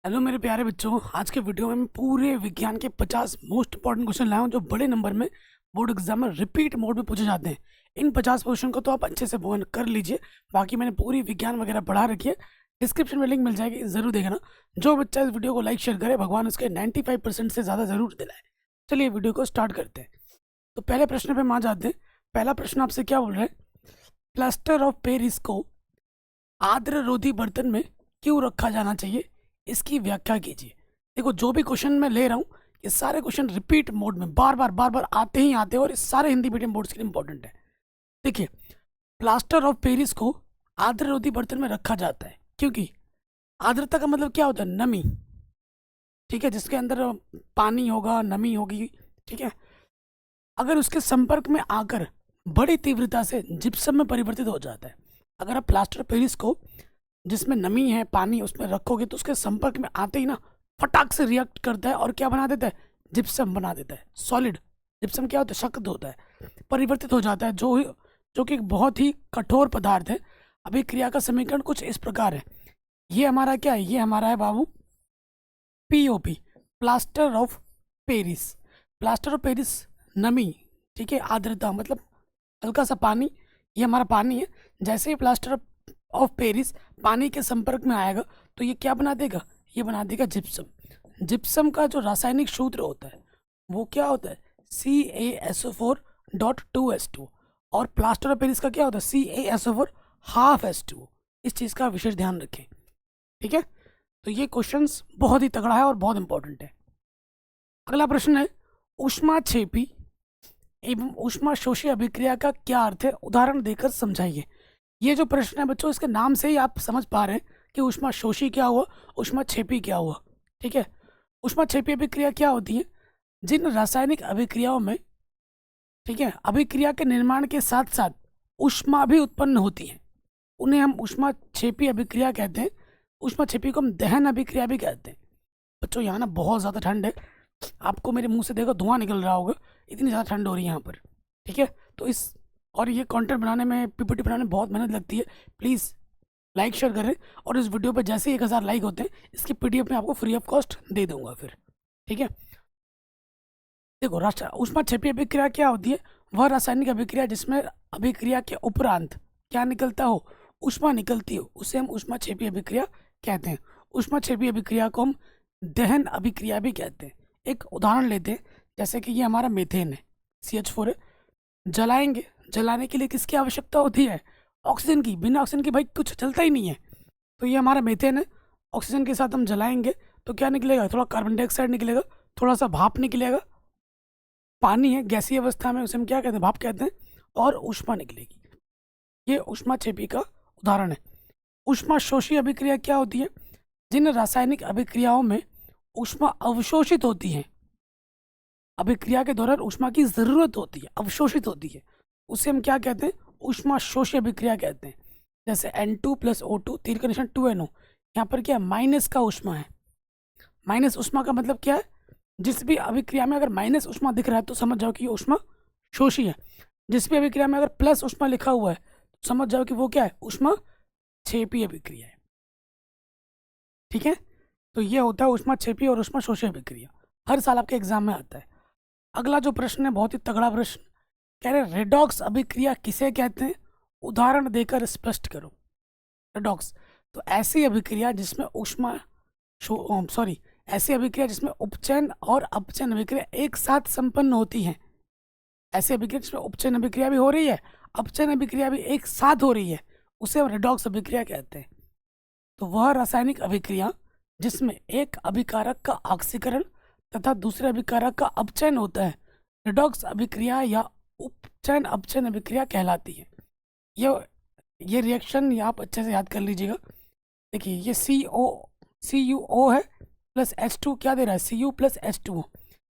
Hello मेरे प्यारे बच्चों, आज के वीडियो में मैं पूरे विज्ञान के 50 मोस्ट इंपॉर्टेंट क्वेश्चन लाया हूँ जो बड़े नंबर में बोर्ड एग्जाम में रिपीट मोड में पूछे जाते हैं। इन 50 क्वेश्चन को तो आप अच्छे से बोन कर लीजिए। बाकी मैंने पूरी विज्ञान वगैरह पढ़ा रखी है, डिस्क्रिप्शन में लिंक मिल जाएगी, जरूर देखना। जो बच्चा इस वीडियो को लाइक शेयर करे, भगवान उसके 95% से ज़्यादा जरूर दिलाए। चलिए वीडियो को स्टार्ट करते हैं। तो पहले प्रश्न पे हम आ जाते हैं। पहला प्रश्न आपसे क्या बोल रहा है, प्लास्टर ऑफ पेरिस को आर्द्र रोधी बर्तन में क्यों रखा जाना चाहिए, इसकी व्याख्या कीजिए। देखो, जो भी क्वेश्चन मैं ले रहा हूँ ये सारे क्वेश्चन रिपीट मोड में बार बार आते ही आते हैं और ये सारे हिंदी मीडियम बोर्ड्स के लिए इंपॉर्टेंट है। देखिए, प्लास्टर ऑफ पेरिस को आर्द्र रोधी बर्तन में रखा जाता है क्योंकि आर्द्रता का मतलब क्या होता है, नमी। ठीक है, जिसके अंदर पानी होगा, नमी होगी। ठीक है, अगर उसके संपर्क में आकर बड़ी तीव्रता से जिप्सम में परिवर्तित हो जाता है। अगर आप प्लास्टर ऑफ पेरिस को जिसमें नमी है, पानी, उसमें रखोगे तो उसके संपर्क में आते ही ना फटाक से रिएक्ट करता है और क्या बना देता है, जिप्सम बना देता है। सॉलिड जिप्सम क्या होता है, शक्त होता है, परिवर्तित हो जाता है, जो कि एक बहुत ही कठोर पदार्थ है। अभिक्रिया का समीकरण कुछ इस प्रकार है। ये हमारा क्या है, ये हमारा है बाबू POP, plaster of Paris. Plaster of Paris नमी, ठीक है, आर्द्रता मतलब हल्का सा पानी, ये हमारा पानी है। जैसे ही प्लास्टर ऑफ पेरिस पानी के संपर्क में आएगा तो ये क्या बना देगा, ये बना देगा जिप्सम। जिप्सम का जो रासायनिक सूत्र होता है वो क्या होता है, CaSO4.2H2। और प्लास्टर ऑफ पेरिस का क्या होता है, CaSO4 ½ H2। इस चीज़ का विशेष ध्यान रखें। ठीक है, तो ये क्वेश्चंस बहुत ही तगड़ा है और बहुत इंपॉर्टेंट है। अगला प्रश्न है, ऊष्माक्षेपी एवं ऊष्माशोषी अभिक्रिया का क्या अर्थ है, उदाहरण देकर समझाइए। ये जो प्रश्न है बच्चों, इसके नाम से ही आप समझ पा रहे हैं कि ऊष्माशोषी क्या हुआ, ऊष्माक्षेपी क्या हुआ। ठीक है, ऊष्माक्षेपी अभिक्रिया क्या होती है, जिन रासायनिक अभिक्रियाओं में, ठीक है, अभिक्रिया के निर्माण के साथ साथ ऊष्मा भी उत्पन्न होती है, उन्हें हम ऊष्माक्षेपी अभिक्रिया कहते हैं। ऊष्माक्षेपी को हम दहन अभिक्रिया भी कहते हैं। बच्चों, यहाँ ना बहुत ज़्यादा ठंड है, आपको मेरे मुंह से देखो धुआं निकल रहा होगा, इतनी ज़्यादा ठंड हो रही है यहाँ पर। ठीक है, तो इस और ये कंटेंट बनाने में, पीपीटी बनाने में बहुत मेहनत लगती है। प्लीज़ लाइक शेयर करें, और इस वीडियो पर जैसे 1000 लाइक होते हैं इसकी पीडीएफ में आपको फ्री ऑफ कॉस्ट दे दूंगा फिर। ठीक है, देखो, ऊष्माक्षेपी अभिक्रिया क्या होती है, वह रासायनिक अभिक्रिया जिसमें अभिक्रिया के उपरांत क्या निकलता हो, ऊष्मा निकलती हो, उसे हम ऊष्माक्षेपी अभिक्रिया कहते हैं। ऊष्माक्षेपी अभिक्रिया को हम दहन अभिक्रिया भी कहते हैं। एक उदाहरण लेते हैं, जैसे कि ये हमारा मीथेन है, CH4 है। जलाएंगे, जलाने के लिए किसकी आवश्यकता होती है, ऑक्सीजन की। बिना ऑक्सीजन के भाई कुछ चलता ही नहीं है। तो ये हमारा मीथेन है, ऑक्सीजन के साथ हम जलाएंगे तो क्या निकलेगा, थोड़ा कार्बन डाइऑक्साइड निकलेगा, थोड़ा सा भाप निकलेगा। पानी है, गैसीय अवस्था में, उसे हम क्या कहते हैं, भाप कहते हैं, और ऊष्मा निकलेगी। ये ऊष्माक्षेपी का उदाहरण है। ऊष्माशोषी अभिक्रिया क्या होती है, जिन रासायनिक अभिक्रियाओं में ऊष्मा अवशोषित होती है, अभिक्रिया के दौरान ऊष्मा की जरूरत होती है, अवशोषित होती है, उसे हम क्या कहते हैं, ऊष्माशोषी अभिक्रिया कहते हैं। जैसे N2 + O2, तीर का निशान 2NO, यहाँ पर क्या माइनस का ऊष्मा है। माइनस ऊष्मा का मतलब क्या है, जिस भी अभिक्रिया में अगर माइनस ऊष्मा दिख रहा है तो समझ जाओ कि ये ऊष्मा शोषी है। जिस भी अभिक्रिया में अगर प्लस ऊष्मा लिखा हुआ है तो समझ जाओ कि वो क्या है, ऊष्मा क्षेपी अभिक्रिया है। ठीक है, तो ये होता है ऊष्मा क्षेपी और ऊष्मा शोषी अभिक्रिया, हर साल आपके एग्जाम में आता है। अगला जो प्रश्न है बहुत ही तगड़ा प्रश्न, कह रहे रेडॉक्स अभिक्रिया किसे कहते हैं, उदाहरण देकर स्पष्ट करो। रेडॉक्स तो ऐसी अभिक्रिया जिसमें ऐसी अभिक्रिया जिसमें उपचयन और अपचयन अभिक्रिया एक साथ संपन्न होती है। ऐसी अभिक्रिया जिसमें उपचयन अभिक्रिया भी हो रही है, अपचयन अभिक्रिया भी एक साथ हो रही है, उसे हम रेडॉक्स अभिक्रिया कहते हैं। तो वह रासायनिक अभिक्रिया जिसमें एक अभिकारक का ऑक्सीकरण तथा दूसरे अभिकारक का अपचयन होता है, रेडॉक्स अभिक्रिया या उपचयन अपचयन अभिक्रिया कहलाती है। ये रिएक्शन ये आप अच्छे से याद कर लीजिएगा। देखिए, ये CuO है प्लस H2 क्या दे रहा है, Cu + H2O।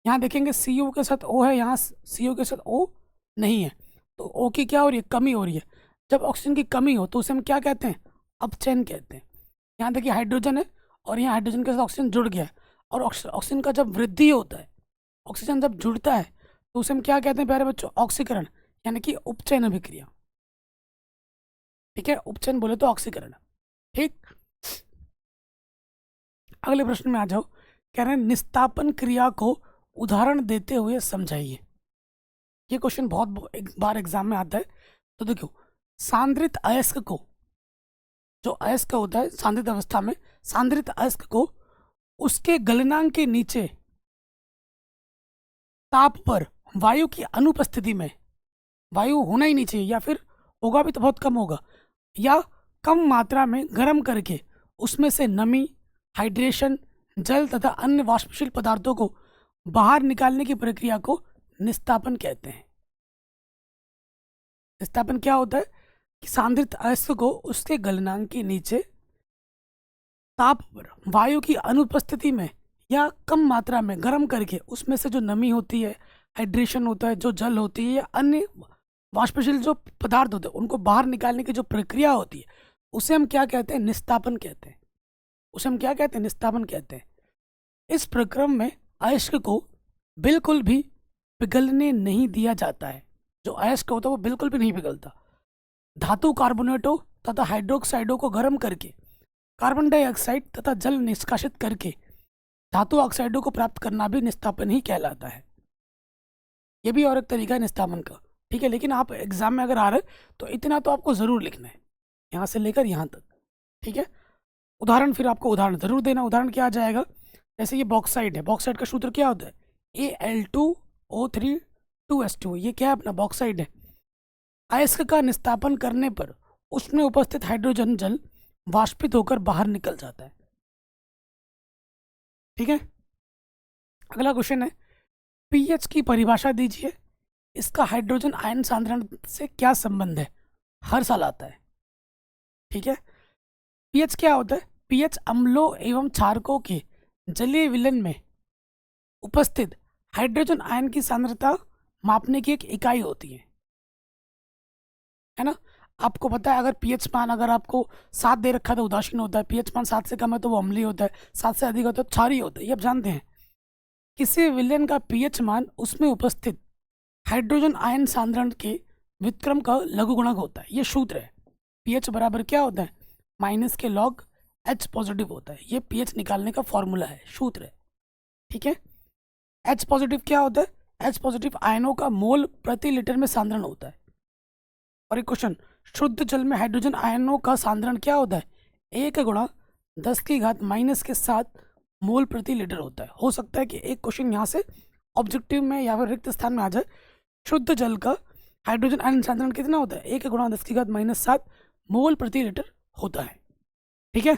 यहाँ देखेंगे Cu के साथ O है, यहाँ Cu के साथ O नहीं है, तो O की क्या हो रही है, कमी हो रही है। जब ऑक्सीजन की कमी हो तो उसे हम क्या कहते हैं, अपचयन कहते हैं। यहाँ देखिए हाइड्रोजन है और यहाँ हाइड्रोजन के साथ ऑक्सीजन जुड़ गया है, और ऑक्सीजन का जब वृद्धि होता है, ऑक्सीजन जब जुड़ता है तो उसे हम क्या कहते हैं प्यारे बच्चों, ऑक्सीकरण, यानी कि उपचयन अभिक्रिया। ठीक है, उपचयन बोले तो ऑक्सीकरण। ठीक, अगले प्रश्न में आ जाओ। कह रहे हैं निस्तापन क्रिया को उदाहरण देते हुए समझाइए। ये क्वेश्चन बहुत एक बार एग्जाम में आता है। तो देखो, सांद्रित अयस्क को, जो अयस्क होता है सांद्रित अवस्था में, सांद्रित अयस्क को उसके गलनांक के नीचे ताप पर वायु की अनुपस्थिति में, वायु होना ही नहीं चाहिए या फिर होगा भी तो बहुत कम होगा, या कम मात्रा में गर्म करके उसमें से नमी, हाइड्रेशन, जल तथा अन्य वाष्पशील पदार्थों को बाहर निकालने की प्रक्रिया को निस्तापन कहते हैं। निस्तापन क्या होता है कि सांद्रित अयस्क को उसके गलनांक के नीचे ताप पर वायु की अनुपस्थिति में या कम मात्रा में गर्म करके उसमें से जो नमी होती है, हाइड्रेशन होता है, जो जल होती है या अन्य वाष्पशील जो पदार्थ होते हैं उनको बाहर निकालने की जो प्रक्रिया होती है उसे हम क्या कहते हैं? निस्तापन कहते हैं। उसे हम क्या कहते हैं? निस्तापन कहते हैं। इस प्रक्रम में अयस्क को बिल्कुल भी पिघलने नहीं दिया जाता है। जो अयस्क होता है वो बिल्कुल भी नहीं पिघलता। धातु कार्बोनेटों तथा हाइड्रोक्साइडों को गर्म करके कार्बन डाइऑक्साइड तथा जल निष्कासित करके धातु ऑक्साइडों को प्राप्त करना भी निस्तापन ही कहलाता है। ये भी और एक तरीका है निस्तापन का, ठीक है। लेकिन आप एग्जाम में अगर आ रहे तो इतना तो आपको ज़रूर लिखना है, यहाँ से लेकर यहाँ तक, ठीक है। उदाहरण, फिर आपको उदाहरण ज़रूर देना। उदाहरण क्या आ जाएगा? जैसे ये बॉक्साइड है, बॉक्साइड का सूत्र क्या होता है? Al2O3 2S2। ये क्या है? अपना बॉक्साइड है। अयस्क का निस्तापन करने पर उसमें उपस्थित हाइड्रोजन जल वाष्पित होकर बाहर निकल जाता है, ठीक है। अगला क्वेश्चन है, पीएच की परिभाषा दीजिए। इसका हाइड्रोजन आयन सांद्रण से क्या संबंध है? हर साल आता है, ठीक है। पीएच क्या होता है? पीएच अम्लों एवं क्षारकों के जलीय विलयन में उपस्थित हाइड्रोजन आयन की सांद्रता मापने की एक इकाई होती है ना। आपको पता है, अगर पीएच मान अगर आपको 7 दे रखा तो उदासीन होता है, पीएच मान 7 से कम है तो वो अम्लीय होता है, 7 से अधिक होता है तो क्षारीय होता है। ये आप जानते हैं। किसी विलयन का पीएच मान उसमें उपस्थित हाइड्रोजन आयन सांद्रण के व्युत्क्रम का लघुगुणक होता है। ये सूत्र है। पीएच बराबर क्या होता है? माइनस के लॉग एच पॉजिटिव होता है। ये पीएच निकालने का फॉर्मूला है, सूत्र है, ठीक है। एच पॉजिटिव क्या होता है? एच पॉजिटिव आयनों का मोल प्रति लीटर में सांद्रण होता है। और एक क्वेश्चन, शुद्ध जल में हाइड्रोजन आयनों का सांद्रण क्या होता है? 1 × 10⁻⁻7 मोल प्रति लीटर होता है। हो सकता है कि एक क्वेश्चन यहाँ से ऑब्जेक्टिव में या फिर रिक्त स्थान में आ जाए। शुद्ध जल का हाइड्रोजन आयन सांद्रण कितना होता है? 1 × 10⁻⁷ मोल प्रति लीटर होता है, ठीक है।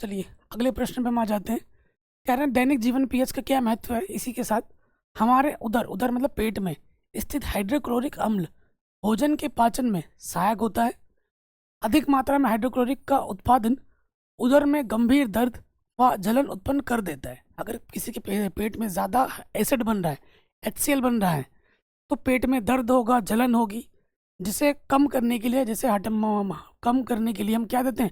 चलिए अगले प्रश्न पे हम आ जाते हैं। कह रहे हैं दैनिक जीवन पीएच का क्या महत्व है? इसी के साथ हमारे उदर मतलब पेट में स्थित हाइड्रोक्लोरिक अम्ल भोजन के पाचन में सहायक होता है। अधिक मात्रा में हाइड्रोक्लोरिक का उत्पादन उदर में गंभीर दर्द व जलन उत्पन्न कर देता है। अगर किसी के पेट में ज़्यादा एसिड बन रहा है, HCl बन रहा है, तो पेट में दर्द होगा, जलन होगी, जिसे कम करने के लिए कम करने के लिए हम क्या देते हैं?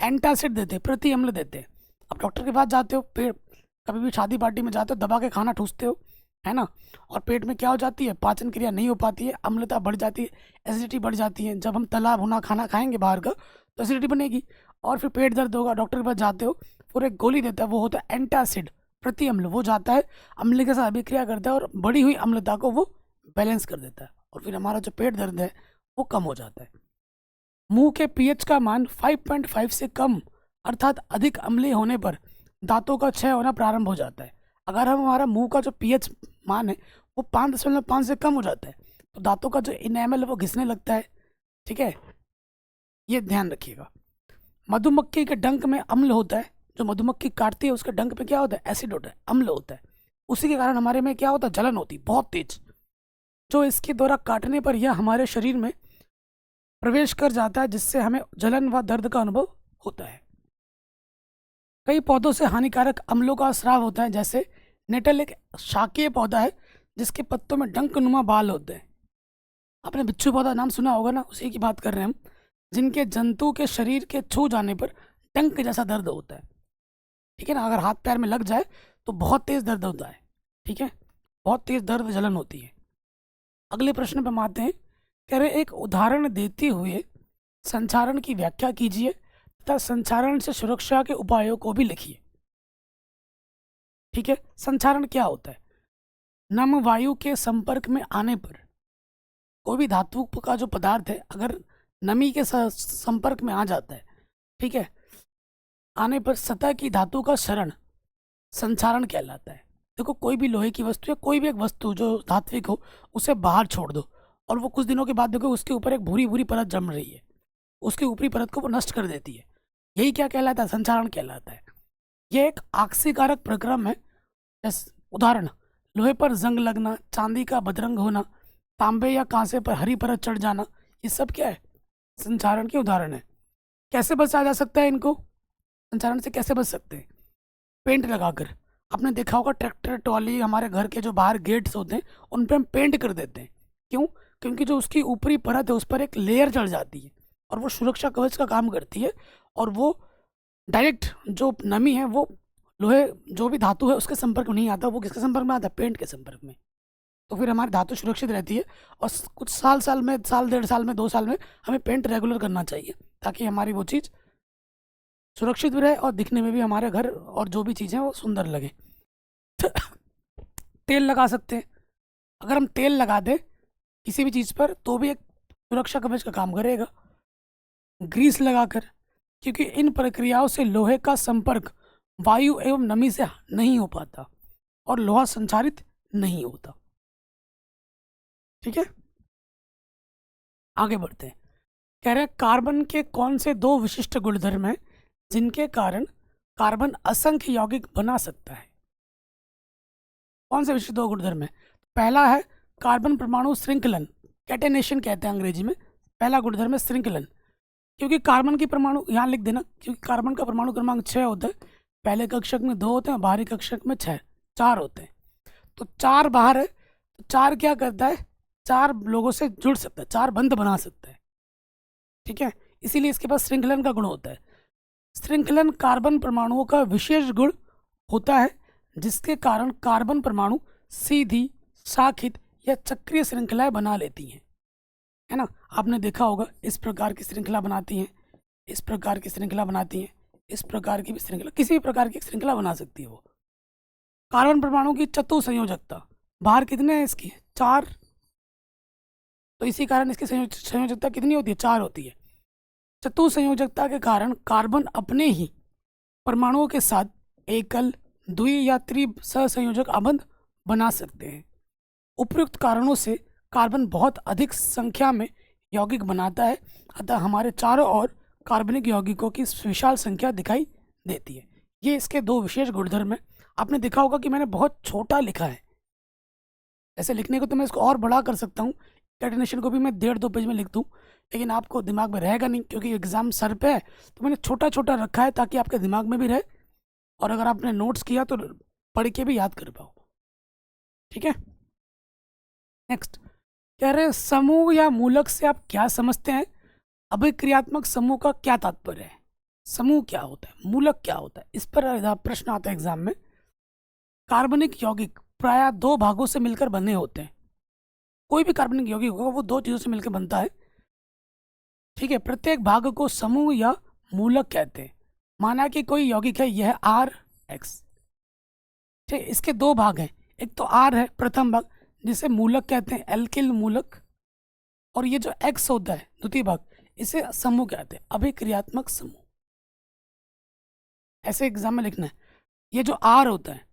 एंटासिड देते हैं, प्रति अम्ल देते हैं। अब डॉक्टर के पास जाते हो, कभी भी शादी पार्टी में जाते हो, दबा के खाना ठूसते हो, है ना, और पेट में क्या हो जाती है? पाचन क्रिया नहीं हो पाती है, अम्लता बढ़ जाती है, एसिडिटी बढ़ जाती है। जब हम तला भुना खाना खाएंगे बाहर का तो एसिडिटी बनेगी और फिर पेट दर्द होगा। डॉक्टर के पास जाते हो, फिर एक गोली देता है, वो होता है एंटासिड, प्रति अम्ल। वो जाता है, अम्ल के साथ अभिक्रिया करता है और बढ़ी हुई अम्लता को वो बैलेंस कर देता है और फिर हमारा जो पेट दर्द है वो कम हो जाता है। मुंह के पीएच का मान 5.5 से कम अर्थात अधिक अम्लीय होने पर दांतों का क्षय होना प्रारंभ हो जाता है। अगर हमारा मुंह का जो पीएच मान है वो 5.5 से कम हो जाता है तो दांतों का जो इनेमल है वो घिसने लगता है, ठीक है। ये ध्यान रखिएगा। मधुमक्खी के डंक में अम्ल होता है। जो मधुमक्खी काटती है उसके डंक पे क्या होता है? एसिड होता है, अम्ल होता है। उसी के कारण हमारे में क्या होता है? जलन होती है, बहुत तेज, जो इसके द्वारा काटने पर यह हमारे शरीर में प्रवेश कर जाता है, जिससे हमें जलन व दर्द का अनुभव होता है। कई पौधों से हानिकारक अम्लों का स्राव होता है। जैसे नेटल एक शाकीय पौधा है जिसके पत्तों में डंकनुमा बाल होते हैं। आपने बिच्छू पौधा नाम सुना होगा ना, उसी की बात कर रहे हैं हम, जिनके जंतु के शरीर के छू जाने पर डंक जैसा दर्द होता है, ठीक है ना। अगर हाथ पैर में लग जाए तो बहुत तेज दर्द होता है, ठीक है, बहुत तेज दर्द जलन होती है। अगले प्रश्न पर हम आते हैं। कह रहे एक उदाहरण देते हुए संचारण की व्याख्या कीजिए। तथा संचारण से सुरक्षा के उपायों को भी लिखिए। ठीक है, संचारण क्या होता है? नम वायु के संपर्क में आने पर कोई भी धातु का जो पदार्थ है अगर नमी के संपर्क में आ जाता है, ठीक है, आने पर सतह की धातु का क्षरण संचारण कहलाता है। देखो, कोई भी लोहे की वस्तु या कोई भी एक वस्तु जो धात्विक हो उसे बाहर छोड़ दो और वो कुछ दिनों के बाद देखो उसके ऊपर एक भूरी भूरी परत जम रही है, उसकी ऊपरी परत को वो नष्ट कर देती है। यही क्या कहलाता है? संचारण कहलाता है। यह एक आक्सीकारक प्रक्रम है। जैसे उदाहरण, लोहे पर जंग लगना, चांदी का बदरंग होना, तांबे या कांसे पर हरी परत चढ़ जाना, ये सब क्या है? संचारण के उदाहरण है। कैसे बचा जा सकता है इनको? संचारण से कैसे बच सकते हैं? पेंट लगाकर। आपने देखा होगा ट्रैक्टर ट्रॉली, हमारे घर के जो बाहर गेट्स होते हैं उन पे हम पेंट कर देते हैं। क्यों? क्योंकि जो उसकी ऊपरी परत है उस पर एक लेयर चढ़ जाती है और वो सुरक्षा कवच का काम करती है और वो डायरेक्ट जो नमी है वो लोहे जो भी धातु है उसके संपर्क में नहीं आता। वो किसके संपर्क में आता है? पेंट के संपर्क में। तो फिर हमारी धातु सुरक्षित रहती है और कुछ साल में, साल 1.5 साल में, 2 साल में हमें पेंट रेगुलर करना चाहिए ताकि हमारी वो चीज़ सुरक्षित भी रहे और दिखने में भी हमारे घर और जो भी चीज़ें वो सुंदर लगे। तेल लगा सकते हैं। अगर हम तेल लगा दें किसी भी चीज़ पर तो भी एक सुरक्षा कवच का काम करेगा। ग्रीस लगाकर, क्योंकि इन प्रक्रियाओं से लोहे का संपर्क वायु एवं नमी से नहीं हो पाता और लोहा संचारित नहीं होता। ठीक है, आगे बढ़ते हैं। कह रहे हैं कार्बन के कौन से 2 विशिष्ट गुणधर्म हैं जिनके कारण कार्बन असंख्य यौगिक बना सकता है? कौन से विशिष्ट 2 गुणधर्म है? पहला है कार्बन परमाणु श्रृंखलन, कैटेनेशन कहते हैं अंग्रेजी में। पहला गुणधर्म है श्रृंखलन, क्योंकि कार्बन की परमाणु, यहाँ लिख देना, क्योंकि कार्बन का परमाणु क्रमांक 6 होता है। पहले कक्षक में 2 होते हैं, बाहरी कक्षक में 4 होते हैं। तो 4 बाहर है तो 4 क्या करता है? 4 लोगों से जुड़ सकता है, 4 बंध बना सकता है। ठीक है, इसीलिए इसके पास श्रृंखलन का गुण होता है। श्रृंखलन कार्बन परमाणुओं का विशेष गुण होता है जिसके कारण कार्बन परमाणु सीधी, शाखित या चक्रीय श्रृंखलाएं बना लेती हैं, है ना। आपने देखा होगा इस प्रकार की श्रृंखला बनाती हैं, इस प्रकार की श्रृंखला बनाती हैं, इस प्रकार की भी श्रृंखला, किसी भी प्रकार की श्रृंखला बना सकती है वो। कार्बन परमाणु की चतुसंयोजकता, बाहर कितने हैं इसकी? 4। तो इसी कारण इसकी संयोजकता कितनी होती है? 4 होती है। चतुसंयोजकता के कारण कार्बन अपने ही परमाणुओं के साथ एकल, द्वि या त्रि सहसंयोजक आबंध बना सकते हैं। उपयुक्त कारणों से कार्बन बहुत अधिक संख्या में यौगिक बनाता है, अतः हमारे चारों ओर कार्बनिक यौगिकों की विशाल संख्या दिखाई देती है। ये इसके 2 विशेष गुणधर्म हैं। आपने देखा होगा कि मैंने बहुत छोटा लिखा है। ऐसे लिखने को तो मैं इसको और बड़ा कर सकता हूँ, कैटेनेशन को भी मैं 1.5-2 पेज में लिख दूँ, लेकिन आपको दिमाग में रहेगा नहीं क्योंकि एग्जाम सर पे है। तो मैंने छोटा छोटा रखा है ताकि आपके दिमाग में भी रहे और अगर आपने नोट्स किया तो पढ़ के भी याद कर पाओ। ठीक है, नेक्स्ट कह रहे हैं समूह या मूलक से आप क्या समझते हैं? अभिक्रियात्मक समूह का क्या तात्पर्य है? समूह क्या होता है, मूलक क्या होता है, इस पर प्रश्न आता है एग्जाम में। कार्बनिक यौगिक प्रायः 2 भागों से मिलकर बने होते हैं। कोई भी कार्बनिक यौगिक होगा वो 2 चीजों से मिलकर बनता है। ठीक है, प्रत्येक भाग को समूह या मूलक कहते हैं। माना कि कोई यौगिक है, यह RX। ठीक, इसके 2 भाग हैं, एक तो R है प्रथम भाग जिसे मूलक कहते हैं, एल्किल मूलक, और ये जो X होता है द्वितीय भाग इसे समूह कहते हैं, अभिक्रियात्मक समूह। ऐसे एग्जाम में लिखना है। ये जो R होता है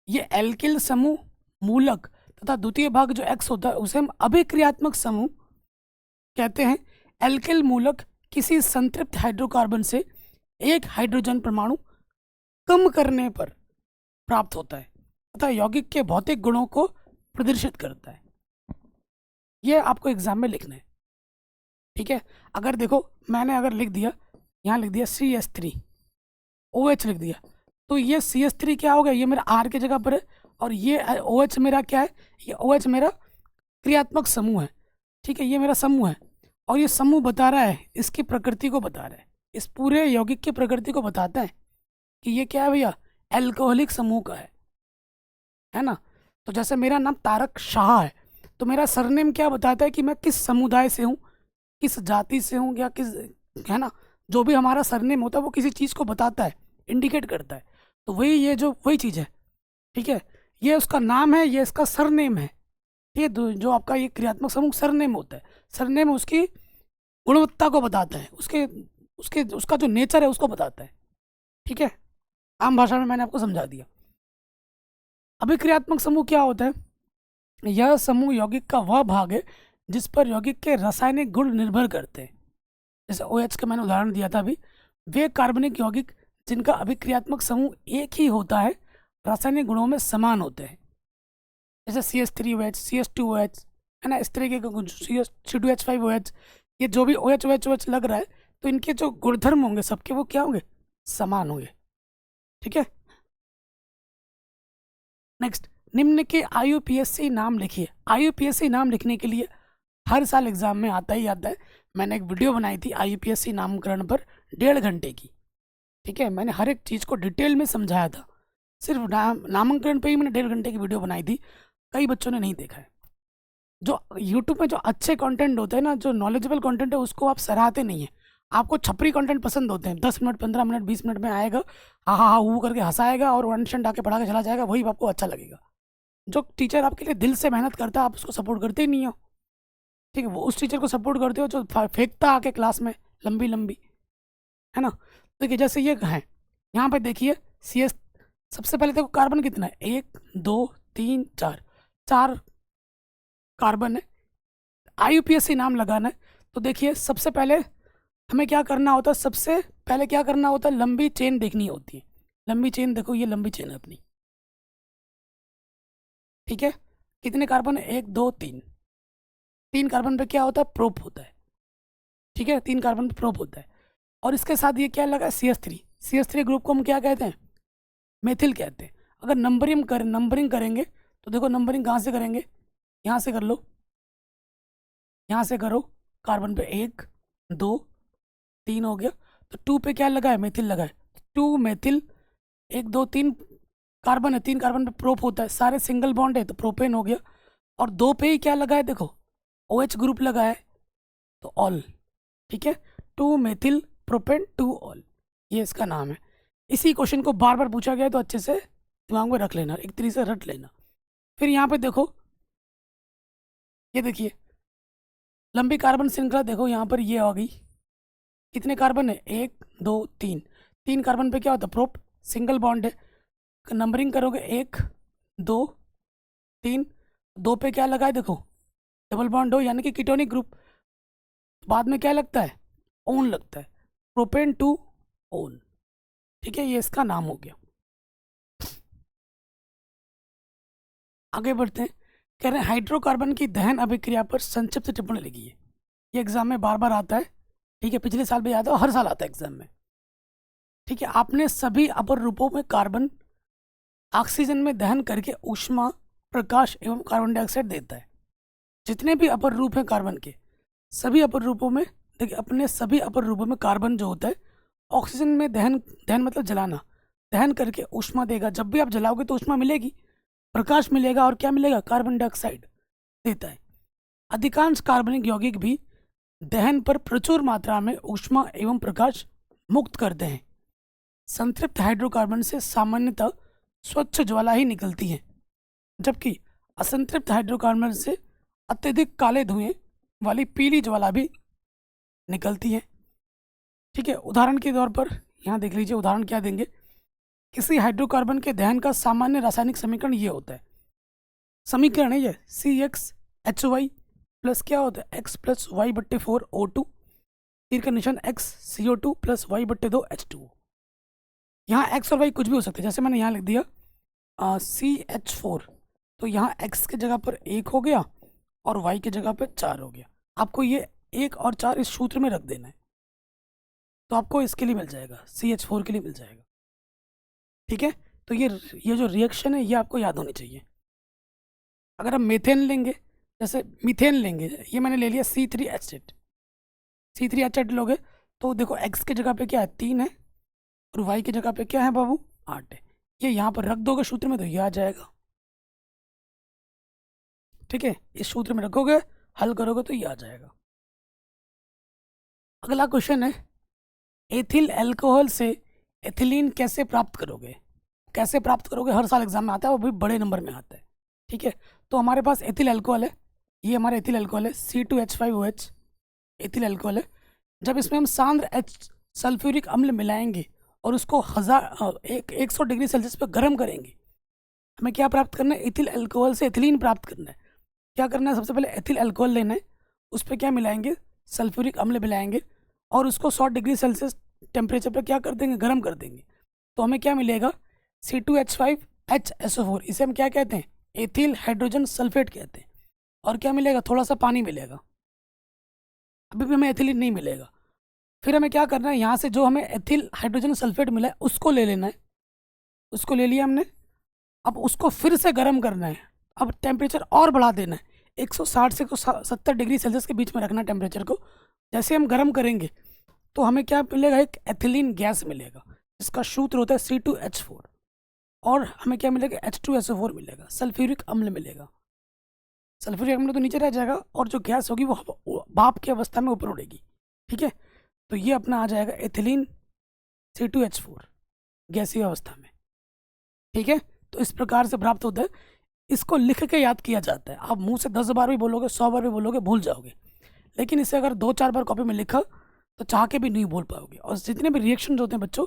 ये एल्किल समूह, मूलक, तथा द्वितीय भाग जो X होता है उसे हम अभिक्रियात्मक समूह कहते हैं। एल्किल मूलक किसी संतृप्त हाइड्रोकार्बन से एक हाइड्रोजन परमाणु कम करने पर प्राप्त होता है तथा यौगिक के भौतिक गुणों को प्रदर्शित करता है। यह आपको एग्जाम में लिखना है। ठीक है, अगर देखो मैंने अगर लिख दिया, यहाँ लिख दिया CH3 OH लिख दिया, तो ये CH3 क्या होगा? ये मेरा R की जगह पर है और ये OH मेरा क्या है? ये OH मेरा क्रियात्मक समूह है। ठीक है, ये मेरा समूह है और ये समूह बता रहा है, इसकी प्रकृति को बता रहा है, इस पूरे यौगिक की प्रकृति को बताता है कि ये क्या है भैया? एल्कोहलिक समूह का है ना। तो जैसे मेरा नाम तारक शाह है तो मेरा सरनेम क्या बताता है कि मैं किस समुदाय से हूँ, किस जाति से हूँ या किस, है ना, जो भी हमारा सरनेम होता है वो किसी चीज़ को बताता है, इंडिकेट करता है। तो वही ये जो वही चीज़ है, ठीक है। ये उसका नाम है, ये इसका सरनेम है। ये जो आपका ये क्रियात्मक समूह सरनेम होता है, सरनेम उसकी गुणवत्ता को बताता है, उसके उसके उसका जो नेचर है उसको बताता है, ठीक है। आम भाषा में मैंने आपको समझा दिया। अभिक्रियात्मक समूह क्या होता है? यह समूह यौगिक का वह भाग है जिस पर यौगिक के रासायनिक गुण निर्भर करते हैं। जैसे OH का मैंने उदाहरण दिया था अभी, वे कार्बनिक यौगिक जिनका अभिक्रियात्मक समूह एक ही होता है रासायनिक गुणों में समान होते हैं। जैसे CH3OH, CH2OH, है ना, इस तरीके का कुछ C2H5OH, ये जो भी OH लग रहा है, तो इनके जो गुणधर्म होंगे सबके वो क्या होंगे? समान होंगे, ठीक है। नेक्स्ट, निम्न के IUPAC नाम लिखिए। IUPAC नाम लिखने के लिए हर साल एग्जाम में आता ही आता है। मैंने एक वीडियो बनाई थी IUPAC नामकरण पर 1.5 घंटे की, ठीक है। मैंने हर एक चीज़ को डिटेल में समझाया था। सिर्फ नामांकन पे ही मैंने 1.5 घंटे की वीडियो बनाई थी। कई बच्चों ने नहीं देखा है। जो यूट्यूब में जो अच्छे कंटेंट होते हैं ना, जो नॉलेजेबल कंटेंट है, उसको आप सराहते नहीं है। आपको छपरी कंटेंट पसंद होते हैं, 10 मिनट 15 मिनट 20 मिनट में आएगा, हाँ हाँ हाँ वो करके हंसाएगा और वन शंट आके पढ़ा के चला जाएगा, वही आपको अच्छा लगेगा। जो टीचर आपके लिए दिल से मेहनत करता है आप उसको सपोर्ट करते ही नहीं हो, ठीक है। वो उस टीचर को सपोर्ट करते हो जो फेंकता आके क्लास में लंबी लंबी, है ना। देखिए जैसे ये है, यहाँ पे देखिए CS, सबसे पहले देखो कार्बन कितना है, 1 2 3 4, 4 कार्बन है। IUPAC नाम लगाना है तो देखिए सबसे पहले हमें क्या करना होता है, सबसे पहले क्या करना होता है, लंबी चेन देखनी होती है। लंबी चेन देखो, ये लंबी चेन है अपनी, ठीक है। कितने कार्बन है? 1 2 3। 3 कार्बन पे क्या होता है? प्रोप होता है, ठीक है। 3 कार्बन पे प्रोप होता है। और इसके साथ ये क्या लगा है? CH3 ग्रुप को हम क्या कहते हैं? मेथिल कहते हैं। अगर नंबरिंग करेंगे तो देखो नंबरिंग कहाँ से करेंगे? यहाँ से कर लो, यहाँ से करो। कार्बन पे 1 2 3 हो गया, तो 2 पे क्या लगा है? मेथिल लगा है। 2 मेथिल, 1 2 3 कार्बन है, 3 कार्बन पे प्रोप होता है, सारे सिंगल बॉन्ड है तो प्रोपेन हो गया। और 2 पे ही क्या लगा है? देखो OH ग्रुप लगा है तो ऑल, ठीक है। 2 मेथिल प्रोपेन 2 ऑल, ये इसका नाम है। इसी क्वेश्चन को बार बार पूछा गया है तो अच्छे से दिमाग में रख लेना, एक तरीके से रट लेना। फिर यहाँ पे देखो, ये देखिए लंबी कार्बन श्रृंखला, देखो यहाँ पर ये आ गई। कितने कार्बन है? 1 2 3। 3 कार्बन पे क्या होता है? प्रोप, सिंगल बॉन्ड है। नंबरिंग करोगे 1 2 3, 2 पे क्या लगा है? देखो डबल बॉन्ड हो, यानी कि कीटोनिक ग्रुप। बाद में क्या लगता है? ओन लगता है, प्रोपेन टू ओन, ठीक है। ये इसका नाम हो गया। आगे बढ़ते हैं। कह रहे हैं हाइड्रोकार्बन की दहन अभिक्रिया पर संक्षिप्त टिप्पणी लिखिए। ये एग्जाम में बार बार आता है, ठीक है। पिछले साल भी आया था और हर साल आता है एग्जाम में, ठीक है। आपने सभी अपर रूपों में कार्बन ऑक्सीजन में दहन करके ऊष्मा, प्रकाश एवं कार्बन डाइऑक्साइड देता है। जितने भी अपर रूप हैं कार्बन के, सभी अपर रूपों में, देखिए अपने सभी अपर रूपों में कार्बन जो होता है ऑक्सीजन में दहन, दहन मतलब जलाना, दहन करके ऊष्मा देगा। जब भी आप जलाओगे तो ऊष्मा मिलेगी, प्रकाश मिलेगा और क्या मिलेगा? कार्बन डाइऑक्साइड देता है। अधिकांश कार्बनिक यौगिक भी दहन पर प्रचुर मात्रा में ऊष्मा एवं प्रकाश मुक्त करते हैं। संतृप्त हाइड्रोकार्बन से सामान्यतः स्वच्छ ज्वाला ही निकलती है, जबकि असंतृप्त हाइड्रोकार्बन से अत्यधिक काले धुएं वाली पीली ज्वाला भी निकलती है, ठीक है। उदाहरण के तौर पर यहाँ देख लीजिए, उदाहरण क्या देंगे। किसी हाइड्रोकार्बन के दहन का सामान्य रासायनिक समीकरण ये होता है, समीकरण है ये CXHY प्लस क्या होता है? X प्लस वाई बट्टे 4 O2, तीर का निशान X CO2 प्लस वाई बट्टे 2 H2O। यहाँ X और Y कुछ भी हो सकता है, जैसे मैंने यहाँ लिख दिया CH4, तो यहाँ X की जगह पर 1 हो गया और Y की जगह पर 4 हो गया। आपको ये 1 और 4 इस सूत्र में रख देना है, तो आपको इसके लिए मिल जाएगा, CH4 के लिए मिल जाएगा, ठीक है। तो ये जो रिएक्शन है ये आपको याद होनी चाहिए। अगर हम मीथेन लेंगे, जैसे मीथेन लेंगे, ये मैंने ले लिया C3H8 लोगे तो देखो X की जगह पे क्या है? 3 है और Y की जगह पे क्या है बाबू? 8 है। ये यहाँ पर रख दोगे सूत्र में तो ये आ जाएगा, ठीक है। इस सूत्र में रखोगे, हल करोगे तो ये आ जाएगा। अगला क्वेश्चन है, एथिल अल्कोहल से एथिलीन कैसे प्राप्त करोगे? कैसे प्राप्त करोगे हर साल एग्जाम में आता है, वो भी बड़े नंबर में आता है। ठीक है, तो हमारे पास एथिल अल्कोहल है, ये हमारा एथिल अल्कोहल है C2H5OH एथिल अल्कोहल है। जब इसमें हम सांद्र H सल्फ्यूरिक अम्ल मिलाएंगे और उसको 100 डिग्री सेल्सियस पर गर्म करेंगे, हमें क्या प्राप्त करना है? एथिल अल्कोहल से एथिलीन प्राप्त करना है। क्या करना है? सबसे पहले एथिल अल्कोहल लेना है, उस पर क्या मिलाएंगे? सल्फ्यूरिक अम्ल मिलाएंगे और उसको 100 डिग्री सेल्सियस टेम्परेचर पर क्या कर देंगे? गर्म कर देंगे। तो हमें क्या मिलेगा? C2H5HSO4, इसे हम क्या कहते हैं? एथिल हाइड्रोजन सल्फेट कहते हैं। और क्या मिलेगा? थोड़ा सा पानी मिलेगा, अभी भी हमें एथिलीन नहीं मिलेगा। फिर हमें क्या करना है? यहाँ से जो हमें एथिल हाइड्रोजन सल्फेट मिला है उसको ले लेना है, उसको ले लिया हमने। अब उसको फिर से गर्म करना है, अब टेम्परेचर और बढ़ा देना है, 160 से 170 डिग्री सेल्सियस के बीच में रखना है टेम्परेचर को। जैसे हम गर्म करेंगे तो हमें क्या मिलेगा? एक एथिलीन गैस मिलेगा, जिसका सूत्र होता है C2H4, और हमें क्या मिलेगा? H2SO4 मिलेगा, सल्फ्यूरिक अम्ल मिलेगा। सल्फ्यूरिक अम्ल तो नीचे रह जाएगा और जो गैस होगी वो भाप की अवस्था में ऊपर उड़ेगी। ठीक है, तो ये अपना आ जाएगा एथिलीन C2H4 गैसीय अवस्था में। ठीक है, तो इस प्रकार से प्राप्त होता है। इसको लिख के याद किया जाता है। आप मुंह से 10 बार भी बोलोगे, 100 बार भी बोलोगे, भूल जाओगे। लेकिन इसे अगर 2-4 बार कॉपी में लिखा तो चाह के भी नहीं भूल पाओगे। और जितने भी रिएक्शन होते हैं बच्चों,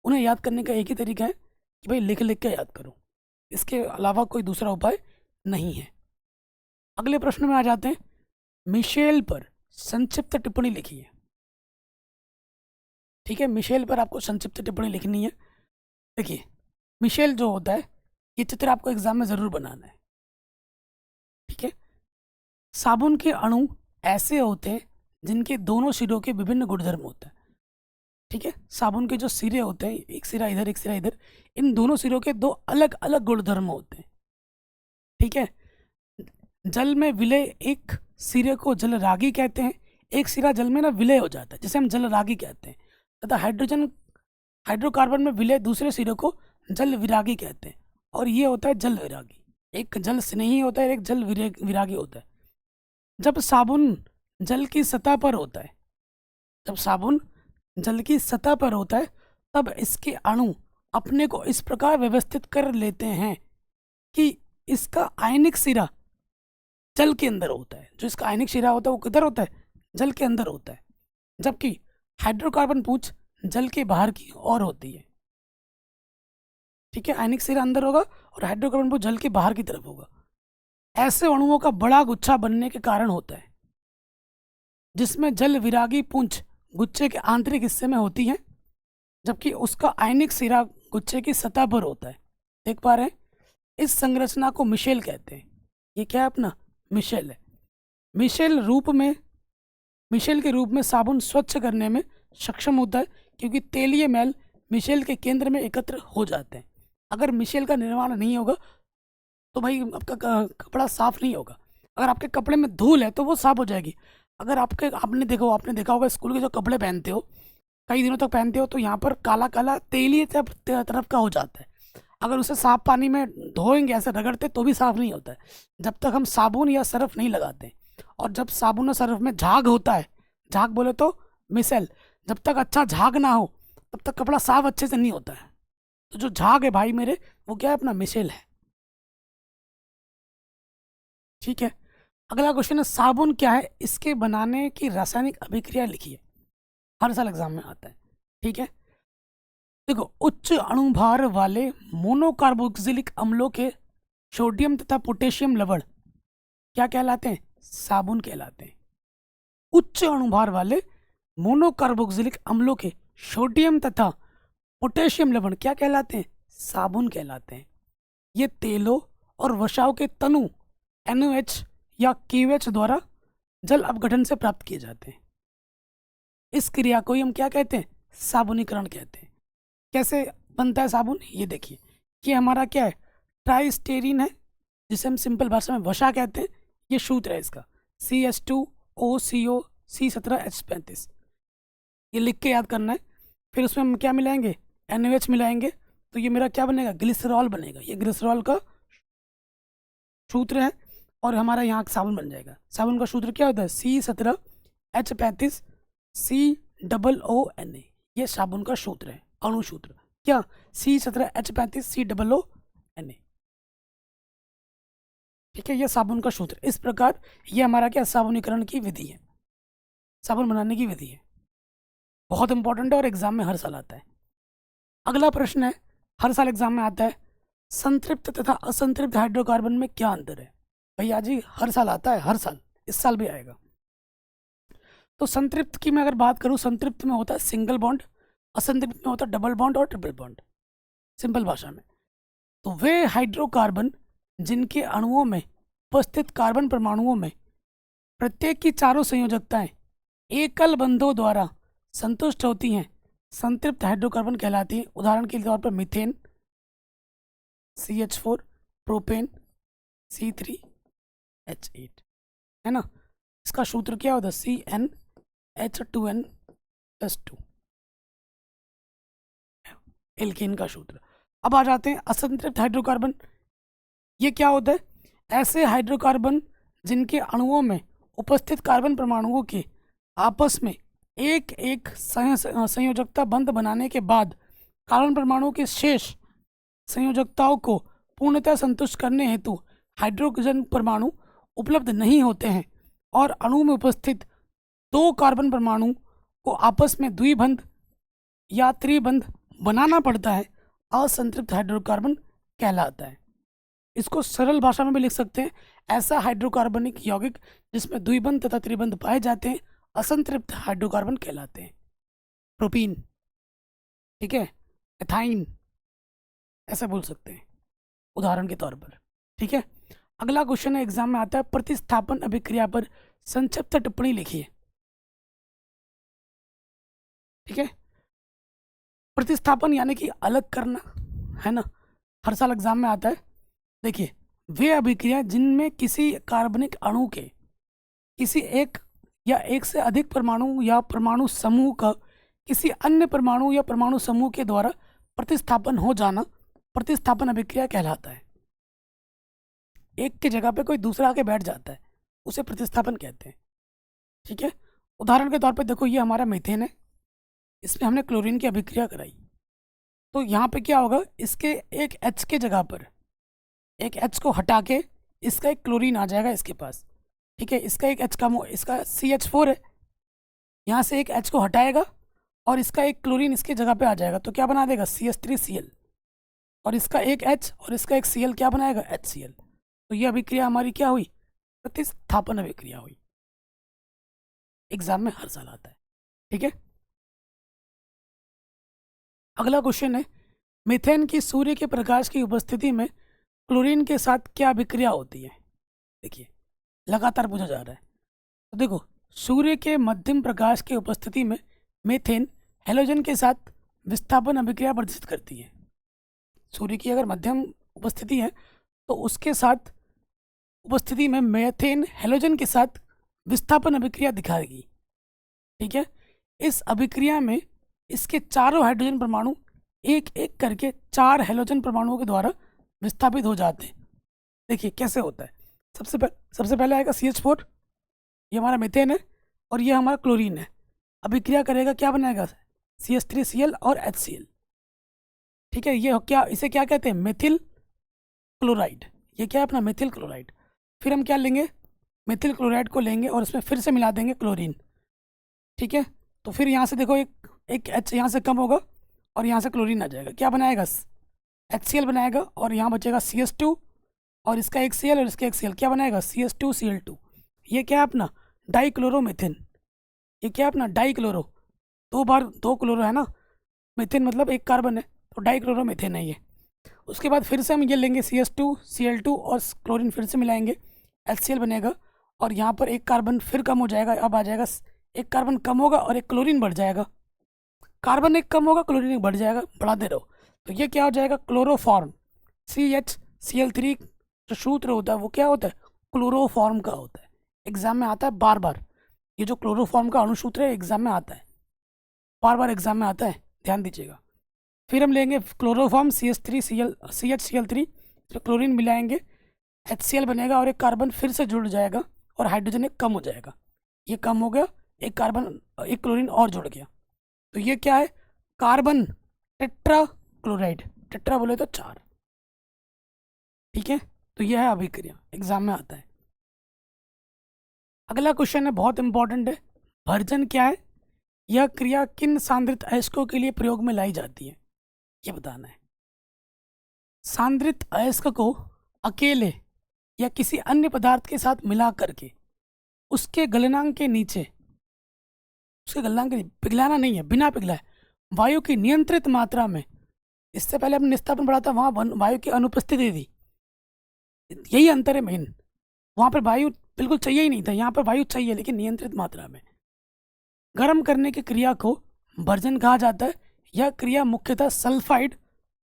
उन्हें याद करने का एक ही तरीका है कि भाई लिख लिख के याद करो, इसके अलावा कोई दूसरा उपाय नहीं है। अगले प्रश्न में आ जाते हैं। मिशेल पर संक्षिप्त टिप्पणी लिखिए। ठीक है, मिशेल पर आपको संक्षिप्त टिप्पणी लिखनी है। देखिए, मिशेल जो होता है, ये चित्र आपको एग्जाम में जरूर बनाना है। ठीक है, साबुन के अणु ऐसे होते हैं जिनके दोनों सिरों के विभिन्न गुणधर्म होते हैं। ठीक है, साबुन के जो सिरे होते हैं, एक सिरा इधर एक सिरा इधर, इन दोनों सिरों के दो अलग अलग गुणधर्म होते हैं। ठीक है, जल में विलय एक सिरे को जल रागी कहते हैं, एक सिरा जल में ना विलय हो जाता है जिसे हम जल रागी कहते हैं, तथा हाइड्रोकार्बन में विलय दूसरे सिरे को जल विरागी कहते हैं। और ये होता है जल विरागी। एक जल स्नेही होता है, एक जल विरागी होता है। जब साबुन जल की सतह पर होता है, जब साबुन जल की सतह पर होता है, तब इसके अणु अपने को इस प्रकार व्यवस्थित कर लेते हैं कि इसका आयनिक सिरा जल के अंदर होता है। जो इसका आयनिक सिरा होता है वो किधर होता है? जल के अंदर होता है। जबकि हाइड्रोकार्बन पूंछ जल के बाहर की ओर होती है। ठीक है, आयनिक सिरा अंदर होगा और हाइड्रोकार्बन पूंछ जल के बाहर की तरफ होगा। ऐसे अणुओं का बड़ा गुच्छा बनने के कारण होता है, जिसमें जल विरागी पूंछ गुच्छे के आंतरिक हिस्से में होती है, जबकि उसका आयनिक सिरा गुच्छे की सतह पर होता है। देख पा रहे हैं? इस संरचना को मिशेल कहते हैं। ये क्या है? अपना मिशेल है। मिशेल के रूप में साबुन स्वच्छ करने में सक्षम होता है, क्योंकि तेलीय मैल मिशेल के केंद्र में एकत्र हो जाते हैं। अगर मिशेल का निर्माण नहीं होगा तो भाई आपका कपड़ा साफ नहीं होगा। अगर आपके कपड़े में धूल है तो वो साफ हो जाएगी। अगर आपने देखा होगा स्कूल के जो कपड़े पहनते हो, कई दिनों तक पहनते हो, तो यहाँ पर काला काला तेलीय तरफ का हो जाता है। अगर उसे साफ पानी में धोएंगे, ऐसे रगड़ते, तो भी साफ नहीं होता है, जब तक हम साबुन या सरफ नहीं लगाते। और जब साबुन और सरफ में झाग होता है, झाग बोले तो मिसेल, जब तक अच्छा झाग ना हो तब तक कपड़ा साफ अच्छे से नहीं होता है। तो जो झाग है भाई मेरे, वो क्या है? अपना मिसेल है। ठीक है, अगला क्वेश्चन है, साबुन क्या है? इसके बनाने की रासायनिक अभिक्रिया लिखिए। हर साल एग्जाम में आता है। ठीक है, देखो, उच्च अणुभार वाले मोनोकार्बोक्सिलिक अम्लों के सोडियम तथा पोटेशियम लवण क्या कहलाते हैं? साबुन कहलाते हैं। उच्च अणुभार वाले मोनोकार्बोक्सिलिक अम्लों के सोडियम तथा पोटेशियम लवण क्या कहलाते हैं? साबुन कहलाते हैं। ये तेलों और वसाओं के तनु NOH या KOH द्वारा जल अपघटन से प्राप्त किए जाते हैं। इस क्रिया को ही हम क्या कहते हैं? साबुनीकरण कहते हैं। कैसे बनता है साबुन? ये देखिए, ये हमारा क्या है? ट्राइस्टेरीन है, जिसे हम सिंपल भाषा में वसा कहते हैं। ये सूत्र है इसका, CH2OCO C17H35। ये लिख के याद करना है। फिर उसमें हम क्या मिलाएंगे? NOH मिलाएंगे, तो ये मेरा क्या बनेगा? ग्लिसरॉल बनेगा। ये ग्लिसरॉल का सूत्र है और हमारा यहाँ साबुन बन जाएगा। साबुन का सूत्र क्या होता है? C17H35 COONA। ये साबुन का सूत्र है, अणु सूत्र। क्या? C17H35COO Na। ठीक है, ये साबुन का सूत्र। इस प्रकार ये हमारा क्या साबुनीकरण की विधि है, साबुन बनाने की विधि है। बहुत इंपॉर्टेंट है और एग्जाम में हर साल आता है। अगला प्रश्न है, हर साल एग्जाम में आता है, संतृप्त तथा असंतृप्त हाइड्रोकार्बन में क्या अंतर है? भैया जी हर साल आता है, हर साल, इस साल भी आएगा। तो संतृप्त की मैं अगर बात करूं, संतृप्त में होता है सिंगल बॉन्ड, असंतृप्त में होता है डबल बॉन्ड और ट्रिपल बॉन्ड, सिंपल भाषा में। तो वे हाइड्रोकार्बन जिनके अणुओं में उपस्थित कार्बन परमाणुओं में प्रत्येक की चारों संयोजकताएं एकल बंधों द्वारा संतुष्ट होती हैं, संतृप्त हाइड्रोकार्बन कहलाती हैं। उदाहरण के तौर पर मीथेन CH4, प्रोपेन C3H8, है ना। इसका सूत्र क्या होता है? CnH2n+2, एल्केन का सूत्र। अब आ जाते हैं असंतृप्त हाइड्रोकार्बन। ये क्या होता है? ऐसे हाइड्रोकार्बन जिनके अणुओं में उपस्थित कार्बन परमाणुओं के आपस में एक एक संयोजकता बंध बनाने के बाद कार्बन परमाणु के शेष संयोजकताओं को पूर्णतः संतुष्ट करने हेतु हाइड्रोजन परमाणु उपलब्ध नहीं होते हैं और अणु में उपस्थित दो कार्बन परमाणु को आपस में द्विबंध या त्रिबंध बनाना पड़ता है, असंतृप्त हाइड्रोकार्बन कहलाता है। इसको सरल भाषा में भी लिख सकते हैं, ऐसा हाइड्रोकार्बनिक यौगिक जिसमें द्विबंध तथा त्रिबंध पाए जाते हैं असंतृप्त हाइड्रोकार्बन कहलाते हैं। प्रोपीन, ठीक है, एथाइन, ऐसा बोल सकते हैं उदाहरण के तौर पर। ठीक है, अगला क्वेश्चन है, एग्जाम में आता है, प्रतिस्थापन अभिक्रिया पर संक्षिप्त टिप्पणी लिखिए। ठीक है, प्रतिस्थापन यानी कि अलग करना, है ना, हर साल एग्जाम में आता है। देखिए, वे अभिक्रिया जिनमें किसी कार्बनिक अणु के किसी एक या एक से अधिक परमाणु या परमाणु समूह का किसी अन्य परमाणु या परमाणु समूह के द्वारा प्रतिस्थापन हो जाना प्रतिस्थापन अभिक्रिया कहलाता है। एक की जगह पे कोई दूसरा आके बैठ जाता है, उसे प्रतिस्थापन कहते हैं। ठीक है, उदाहरण के तौर पे देखो, ये हमारा मीथेन है, इसमें हमने क्लोरीन की अभिक्रिया कराई, तो यहाँ पे क्या होगा, इसके एक H के जगह पर एक H को हटा के इसका एक क्लोरीन आ जाएगा इसके पास। ठीक है, इसका एक H कम, इसका CH4 है, यहाँ से एक H को हटाएगा और इसका एक क्लोरीन इसके जगह पे आ जाएगा, तो क्या बना देगा? CH3Cl, और इसका एक H और इसका एक Cl क्या बनाएगा? HCl। तो ये अभिक्रिया हमारी क्या हुई? प्रतिस्थापन अभिक्रिया हुई। एग्जाम में हर साल आता है। ठीक है, अगला क्वेश्चन है, मीथेन की सूर्य के प्रकाश की उपस्थिति में क्लोरीन के साथ क्या अभिक्रिया होती है? देखिए, लगातार पूछा जा रहा है। तो देखो, सूर्य के मध्यम प्रकाश की उपस्थिति में मीथेन हेलोजन के साथ विस्थापन अभिक्रिया प्रदर्शित करती है। सूर्य की अगर मध्यम उपस्थिति है तो उसके साथ उपस्थिति में मीथेन हेलोजन के साथ विस्थापन अभिक्रिया दिखाएगी। ठीक है, इस अभिक्रिया में इसके चारों हाइड्रोजन परमाणु एक एक करके 4 हेलोजन परमाणुओं के द्वारा विस्थापित हो जाते हैं। देखिए कैसे होता है। सबसे पहले आएगा CH4, ये हमारा मीथेन है और ये हमारा क्लोरीन है। अभिक्रिया करेगा, क्या बनाएगा? CH3Cl और HCl। ठीक है, ये क्या, इसे क्या कहते हैं? Methyl chloride. ये क्या है? अपना मेथिल क्लोराइड। फिर हम क्या लेंगे? मेथिल क्लोराइड को लेंगे और इसमें फिर से मिला देंगे क्लोरीन। ठीक है, तो फिर यहाँ से देखो, एक H यहाँ से कम होगा और यहाँ से क्लोरीन आ जाएगा, क्या बनाएगा? HCl बनाएगा, और यहाँ बचेगा CH2 और इसका एक Cl और इसका एक Cl, क्या बनाएगा? CH2Cl2। ये क्या है? अपना डाइक्लोरोमीथेन। ये क्या है? अपना डाइक्लोरो, 2 बार 2 क्लोरो है ना, मीथेन मतलब एक कार्बन है, तो डाइक्लोरोमीथेन है ये। उसके बाद फिर से हम ये लेंगे CH2Cl2 और क्लोरीन फिर से मिलाएंगे, HCl बनेगा, और यहाँ पर एक कार्बन फिर कम हो जाएगा। अब आ जाएगा, एक कार्बन कम होगा और एक क्लोरीन बढ़ जाएगा। कार्बन एक कम होगा, क्लोरीन एक बढ़ जाएगा, बढ़ाते रहो, तो ये क्या हो जाएगा? क्लोरोफॉर्म। CHCl3 जो सूत्र होता है वो क्या होता है? क्लोरोफॉर्म का होता है। एग्जाम में आता है बार बार, ये जो क्लोरोफॉर्म का अणुसूत्र है एग्जाम में आता है, बार बार एग्जाम में आता है, ध्यान दीजिएगा। फिर हम लेंगे क्लोरोफॉर्म CHCl3, तो क्लोरीन मिलाएंगे, HCl बनेगा और एक कार्बन फिर से जुड़ जाएगा और हाइड्रोजन एक कम हो जाएगा। ये कम हो गया, एक कार्बन एक क्लोरीन और जुड़ गया, तो ये क्या है? कार्बन टेट्रा क्लोराइड, टेट्रा बोले तो 4। ठीक है, तो यह है अभिक्रिया, एग्जाम में आता है। अगला क्वेश्चन है, बहुत इंपॉर्टेंट है, भर्जन क्या है? यह क्रिया किन सांद्रित अयस्कों के लिए प्रयोग में लाई जाती है, ये बताना है। सांद्रित अयस्क को अकेले या किसी अन्य पदार्थ के साथ मिला करके उसके गलनांक के नीचे, उसके गलनांक के पिघलाना नहीं है, बिना पिघलाए वायु की नियंत्रित मात्रा में, इससे पहले हमने निस्तापन पढ़ा था, वहाँ वायु की अनुपस्थिति थी, यही अंतर है मेन। वहाँ पर वायु बिल्कुल चाहिए ही नहीं था, यहाँ पर वायु चाहिए लेकिन नियंत्रित मात्रा में। गर्म करने की क्रिया को भर्जन कहा जाता है। यह क्रिया मुख्यतः सल्फाइड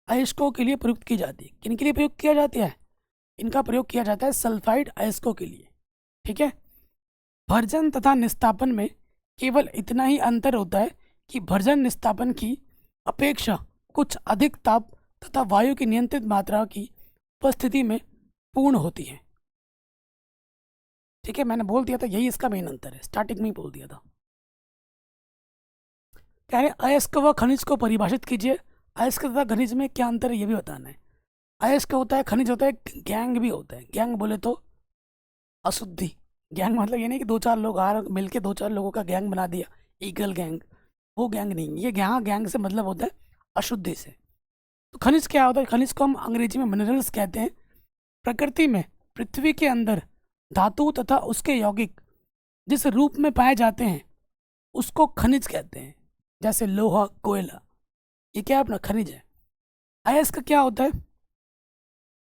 अयस्कों के लिए प्रयुक्त की जाती है। किन के लिए प्रयुक्त किया जाता है? इनका प्रयोग किया जाता है सल्फाइड अयस्कों के लिए। ठीक है, भर्जन तथा निस्तापन में केवल इतना ही अंतर होता है कि भर्जन निस्तापन की अपेक्षा कुछ अधिक ताप तथा वायु की नियंत्रित मात्रा की उपस्थिति में पूर्ण होती है। ठीक है, मैंने बोल दिया था यही इसका मेन अंतर है, स्टार्टिंग में ही बोल दिया था। कह रहे अयस्क व खनिज को परिभाषित कीजिए। अयस्क तथा खनिज में क्या अंतर है ये भी बताना है। अयस्क होता है, खनिज होता है, गैंग भी होता है। गैंग बोले तो अशुद्धि, गैंग मतलब ये नहीं कि 2-4 लोग आ मिलके 2-4 लोगों का गैंग बना दिया, ईगल गैंग, वो गैंग नहीं। ये यहाँ गैंग से मतलब होता है अशुद्धि से। तो खनिज क्या होता है? खनिज को हम अंग्रेजी में मिनरल्स कहते हैं। प्रकृति में पृथ्वी के अंदर धातु तथा उसके यौगिक जिस रूप में पाए जाते हैं उसको खनिज कहते हैं, जैसे लोहा, कोयला, ये क्या है? अपना खनिज है। अयस्क क्या होता है?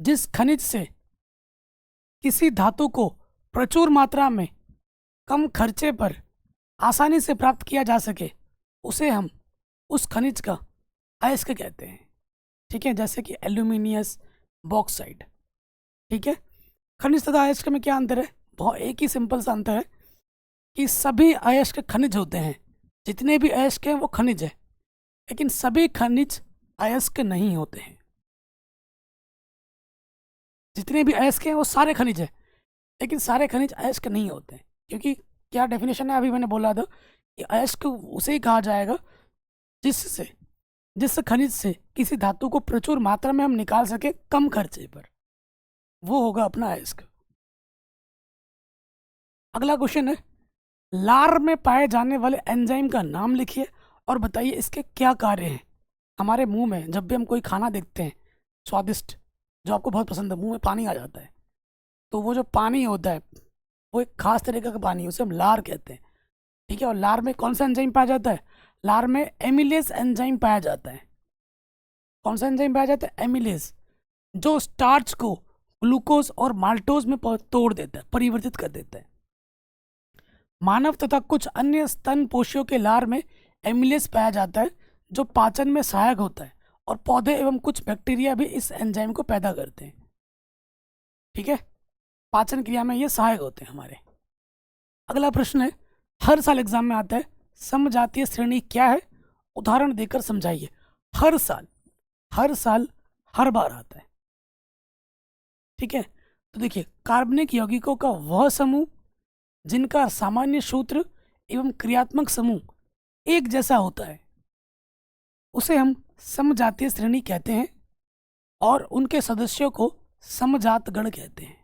जिस खनिज से किसी धातु को प्रचुर मात्रा में कम खर्चे पर आसानी से प्राप्त किया जा सके उसे हम उस खनिज का अयस्क कहते हैं। ठीक है, जैसे कि एल्यूमिनियस, बॉक्साइट। ठीक है, खनिज तथा अयस्क में क्या अंतर है? बहुत एक ही सिंपल सा अंतर है कि सभी अयस्क खनिज होते हैं। जितने भी अयस्क हैं वो खनिज है, लेकिन सभी खनिज अयस्क नहीं होते हैं। जितने भी अयस्क हैं वो सारे खनिज हैं, लेकिन सारे खनिज अयस्क नहीं होते हैं। क्योंकि क्या डेफिनेशन है, अभी मैंने बोला था कि अयस्क उसे ही कहा जाएगा जिस खनिज से किसी धातु को प्रचुर मात्रा में हम निकाल सके कम खर्चे पर, वो होगा अपना अयस्क। अगला क्वेश्चन है, लार में पाए जाने वाले एंजाइम का नाम लिखिए और बताइए इसके क्या कार्य हैं। हमारे मुंह में जब भी हम कोई खाना देखते हैं स्वादिष्ट, जो आपको बहुत पसंद है, मुंह में पानी आ जाता है, तो वो जो पानी होता है वो एक खास तरीके का पानी है, उसे हम लार कहते हैं। ठीक है, और लार में कौन सा एंजाइम पाया जाता है? लार में एमिलेज एंजाइम पाया जाता है। कौन सा एंजाइम पाया जाता है? एमिलेज, जो स्टार्च को ग्लूकोज और माल्टोज में तोड़ देता है, परिवर्तित कर देता है। मानव तथा कुछ अन्य स्तन पोषियों के लार में एमिलेज पाया जाता है, जो पाचन में सहायक होता है, और पौधे एवं कुछ बैक्टीरिया भी इस एंजाइम को पैदा करते हैं। ठीक है, पाचन क्रिया में ये सहायक होते हैं हमारे। अगला प्रश्न है, हर साल एग्जाम में आता है, समजातीय श्रेणी क्या है? उदाहरण देकर समझाइए। हर साल हर बार आता है। ठीक है, तो देखिए, कार्बनिक यौगिकों का वह समूह जिनका सामान्य सूत्र एवं क्रियात्मक समूह एक जैसा होता है उसे हम समजातीय श्रेणी कहते हैं, और उनके सदस्यों को समजात गण कहते हैं।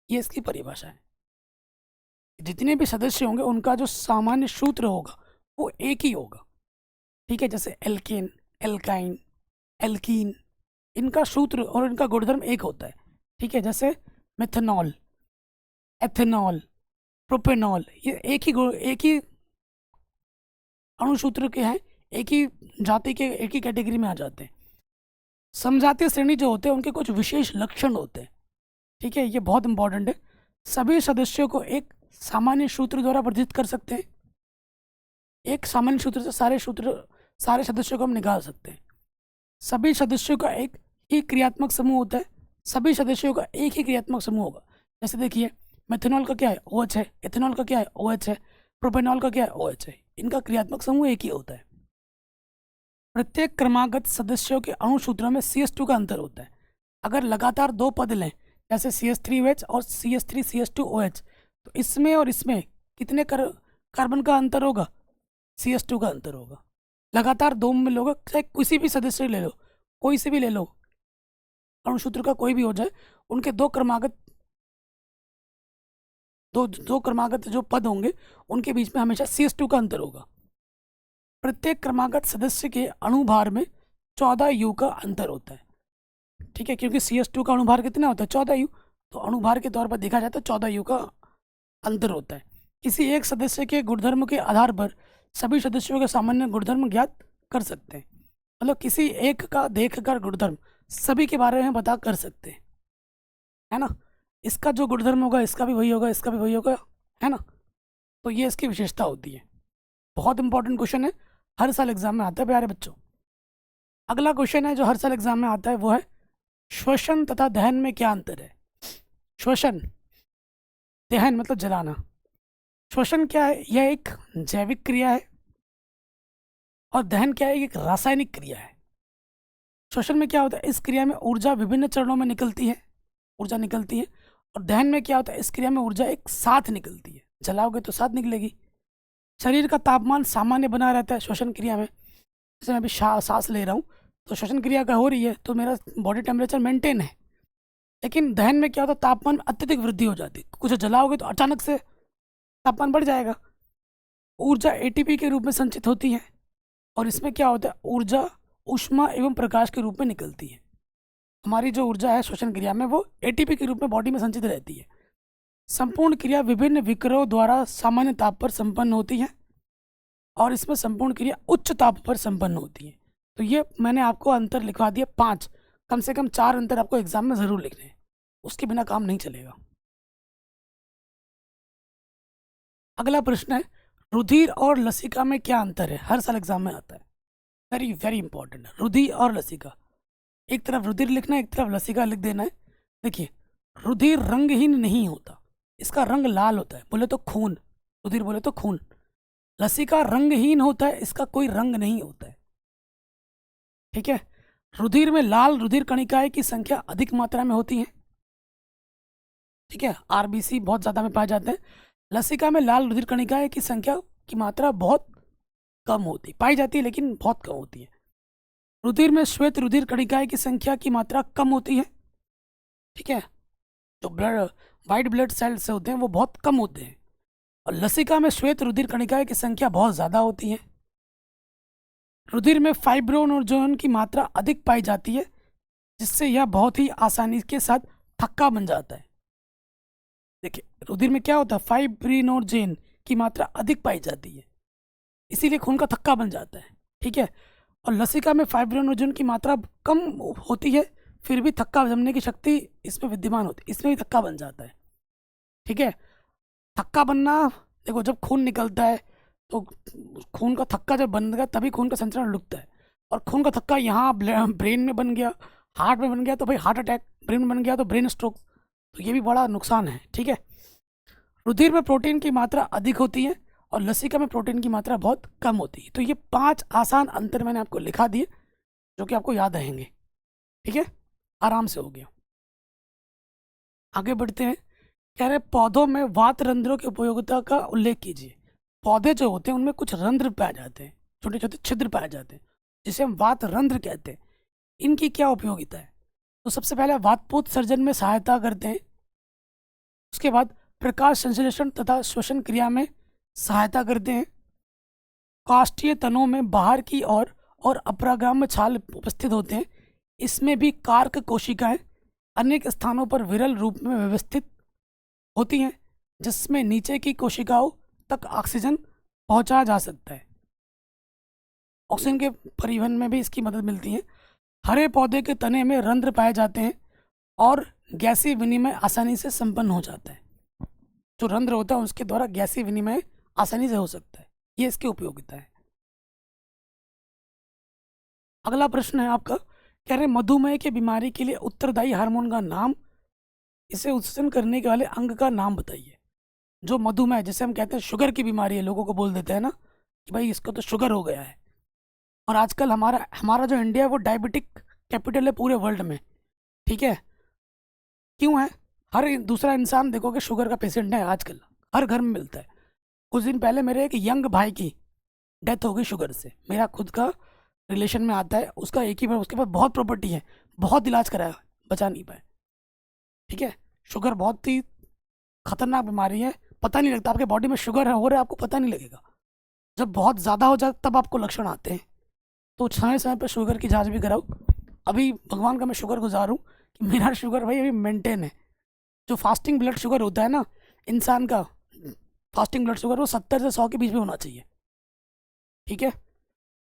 ये इसकी परिभाषा है। जितने भी सदस्य होंगे उनका जो सामान्य सूत्र होगा वो एक ही होगा। ठीक है, जैसे एल्केन, एल्काइन, एल्कीन, इनका सूत्र और इनका गुणधर्म एक होता है। ठीक है, जैसे मिथेनॉल, एथेनॉल, प्रोपेनॉल, ये एक ही अणुसूत्र के हैं, एक ही जाति के, एक ही कैटेगरी में आ जाते हैं। समजातीय श्रेणी जो होते हैं उनके कुछ विशेष लक्षण होते हैं। ठीक है, ये बहुत इंपॉर्टेंट है। सभी सदस्यों को एक सामान्य सूत्र द्वारा वर्धित कर सकते हैं। एक सामान्य सूत्र से सारे सदस्यों को हम निकाल सकते हैं। सभी सदस्यों का एक ही क्रियात्मक समूह होता है। सभी सदस्यों का एक ही क्रियात्मक समूह होगा। जैसे देखिए, मेथेनॉल का क्या है? OH है। एथेनॉल का क्या है? OH है। प्रोपेनॉल का क्या है? OH है। इनका क्रियात्मक समूह एक ही होता है। प्रत्येक क्रमागत सदस्यों के अणुसूत्रों में CH2 का अंतर होता है। अगर लगातार 2 पद लें, जैसे CH3OH और CH3CH2OH, तो इसमें और इसमें कितने कार्बन का अंतर होगा? CH2 का अंतर होगा। लगातार 2 में लोगे, चाहे किसी भी सदस्य ले लो, कोई से भी ले लो, अणुसूत्र का कोई भी हो जाए, उनके दो क्रमागत जो पद होंगे उनके बीच में हमेशा CH2 का अंतर होगा। प्रत्येक क्रमागत सदस्य के अणुभार में 14 U का अंतर होता है, ठीक है, क्योंकि CH2 का अणुभार कितना होता है 14 U, तो अणुभार के तौर पर देखा जाए तो 14 U का अंतर होता है। किसी एक सदस्य के गुणधर्म के आधार पर सभी सदस्यों के सामान्य गुणधर्म ज्ञात कर सकते हैं, मतलब किसी एक का देखकर गुणधर्म सभी के बारे में बता कर सकते हैं, है ना। इसका जो गुणधर्म होगा इसका भी वही होगा, इसका भी वही होगा, है ना। तो ये इसकी विशेषता होती है। बहुत इंपॉर्टेंट क्वेश्चन है, हर साल एग्जाम में आता है प्यारे बच्चों। अगला क्वेश्चन है जो हर साल एग्जाम में आता है वो है श्वसन तथा दहन में क्या अंतर है। श्वसन, दहन मतलब जलाना। श्वसन क्या है, यह एक जैविक क्रिया है और दहन क्या है, एक रासायनिक क्रिया है। श्वसन में क्या होता है, इस क्रिया में ऊर्जा विभिन्न चरणों में निकलती है, ऊर्जा निकलती है। और दहन में क्या होता है, इस क्रिया में ऊर्जा एक साथ निकलती है, जलाओगे तो साथ निकलेगी। शरीर का तापमान सामान्य बना रहता है श्वसन क्रिया में। जैसे मैं अभी सांस ले रहा हूँ तो श्वसन क्रिया का हो रही है तो मेरा बॉडी टेम्परेचर मेंटेन है। लेकिन दहन में क्या होता है, तापमान में अत्यधिक वृद्धि हो जाती है, कुछ जलाओगे तो अचानक से तापमान बढ़ जाएगा। ऊर्जा ATP के रूप में संचित होती है और इसमें क्या होता है, ऊर्जा ऊष्मा एवं प्रकाश के रूप में निकलती है। हमारी जो ऊर्जा है श्वसन क्रिया में वो ATP के रूप में बॉडी में संचित रहती है। संपूर्ण क्रिया विभिन्न विक्रयों द्वारा सामान्य ताप पर संपन्न होती है और इसमें संपूर्ण क्रिया उच्च ताप पर संपन्न होती है। तो ये मैंने आपको अंतर लिखवा दिया 5, कम से कम 4 अंतर आपको एग्जाम में जरूर लिखने हैं, उसके बिना काम नहीं चलेगा। अगला प्रश्न है रुधिर और लसिका में क्या अंतर है, हर साल एग्जाम में आता है, वेरी वेरी इंपॉर्टेंट है। रुधिर और लसिका, एक तरफ रुधिर लिखना है, एक तरफ लसिका लिख देना है। देखिए, रुधिर रंगहीन नहीं होता, इसका रंग लाल होता है, बोले तो खून, रुधिर बोले तो खून। लसिका रंगहीन होता है, इसका कोई रंग नहीं होता है, ठीक है। रुधिर में लाल रुधिर कणिकाएं की संख्या अधिक मात्रा में होती है, ठीक है, RBC बहुत ज़्यादा में पाए जाते हैं। लसिका में लाल रुधिर कणिकाएं की संख्या की मात्रा बहुत कम होती पाई जाती है, लेकिन बहुत कम होती है। रुधिर में श्वेत रुधिर कणिकाएं की संख्या की मात्रा कम होती है, ठीक है, जो वाइट ब्लड सेल्स होते हैं वो बहुत कम होते हैं। और लसिका में श्वेत रुधिर कणिकाएं की संख्या बहुत ज़्यादा होती है। रुधिर में फाइब्रिनोजन की मात्रा अधिक पाई जाती है, जिससे यह बहुत ही आसानी के साथ थक्का बन जाता है। देखिए, रुधिर में क्या होता है, फाइब्रिनोजेन की मात्रा अधिक पाई जाती है, इसीलिए खून का थक्का बन जाता है, ठीक है। और लसिका में फाइब्रिनोजन की मात्रा कम होती है, फिर भी थक्का जमने की शक्ति इसमें विद्यमान होती है, इसमें भी थक्का बन जाता है, ठीक है। थक्का बनना, देखो जब खून निकलता है तो खून का थक्का जब बन गया तभी खून का संचरण रुकता है। और खून का थक्का यहाँ ब्रेन में बन गया, हार्ट में बन गया तो भाई हार्ट अटैक, ब्रेन में बन गया तो ब्रेन स्ट्रोक, तो ये भी बड़ा नुकसान है, ठीक है। रुधिर में प्रोटीन की मात्रा अधिक होती है और लसिका में प्रोटीन की मात्रा बहुत कम होती है। तो ये 5 आसान अंतर मैंने आपको लिखा दिए जो कि आपको याद रहेंगे, ठीक है, आराम से हो गया। आगे बढ़ते हैं, कह रहे पौधों में वात रंध्रों की उपयोगिता का उल्लेख कीजिए। पौधे जो होते हैं उनमें कुछ रंध्र पाए जाते हैं, छोटे छोटे छिद्र पाए जाते हैं, जिसे हम वात रंध्र कहते हैं। इनकी क्या उपयोगिता है, तो सबसे पहले वातपोत सर्जन में सहायता करते हैं, उसके बाद प्रकाश संश्लेषण तथा श्वसन क्रिया में सहायता करते हैं, काष्ठीय तनों में बाहर की ओर और अपराग्राम्य छाल उपस्थित होते हैं, इसमें भी कार्क कोशिकाएं अनेक स्थानों पर विरल रूप में व्यवस्थित होती हैं, जिसमें नीचे की कोशिकाओं तक ऑक्सीजन पहुंचाया जा सकता है। ऑक्सीजन के परिवहन में भी इसकी मदद मिलती है। हरे पौधे के तने में रंध्र पाए जाते हैं और गैसीय विनिमय आसानी से संपन्न हो जाता है। जो रंध्र होता है उसके द्वारा गैसीय विनिमय आसानी से हो सकता है, ये इसकी उपयोगिता है। अगला प्रश्न है आपका, कह रहे मधुमेह की बीमारी के लिए उत्तरदायी हार्मोन का नाम, इसे उत्सर्जन करने के वाले अंग का नाम बताइए। जो मधुमेह, जैसे हम कहते हैं शुगर की बीमारी है, लोगों को बोल देते हैं ना कि भाई इसको तो शुगर हो गया है। और आजकल हमारा जो इंडिया है वो डायबिटिक कैपिटल है पूरे वर्ल्ड में, ठीक है। क्यों है, हर दूसरा इंसान देखोगे शुगर का पेशेंट है, आजकल हर घर में मिलता है। कुछ दिन पहले मेरे एक यंग भाई की डेथ हो गई शुगर से, मेरा खुद का रिलेशन में आता है, उसका एक ही बार, उसके पास बहुत प्रॉपर्टी है, बहुत इलाज कराया, बचा नहीं पाए। ठीक है, शुगर बहुत ही खतरनाक बीमारी है, पता नहीं लगता आपके बॉडी में शुगर है हो रहा है, आपको पता नहीं लगेगा। जब बहुत ज़्यादा हो जाए तब आपको लक्षण आते हैं। तो समय समय पर शुगर की जांच भी कराओ। अभी भगवान का मैं शुगर गुजार हूँ कि मेरा शुगर भाई अभी मेंटेन है। जो फास्टिंग ब्लड शुगर होता है ना इंसान का, फास्टिंग ब्लड शुगर वो 70 से 100 के बीच में होना चाहिए। ठीक है,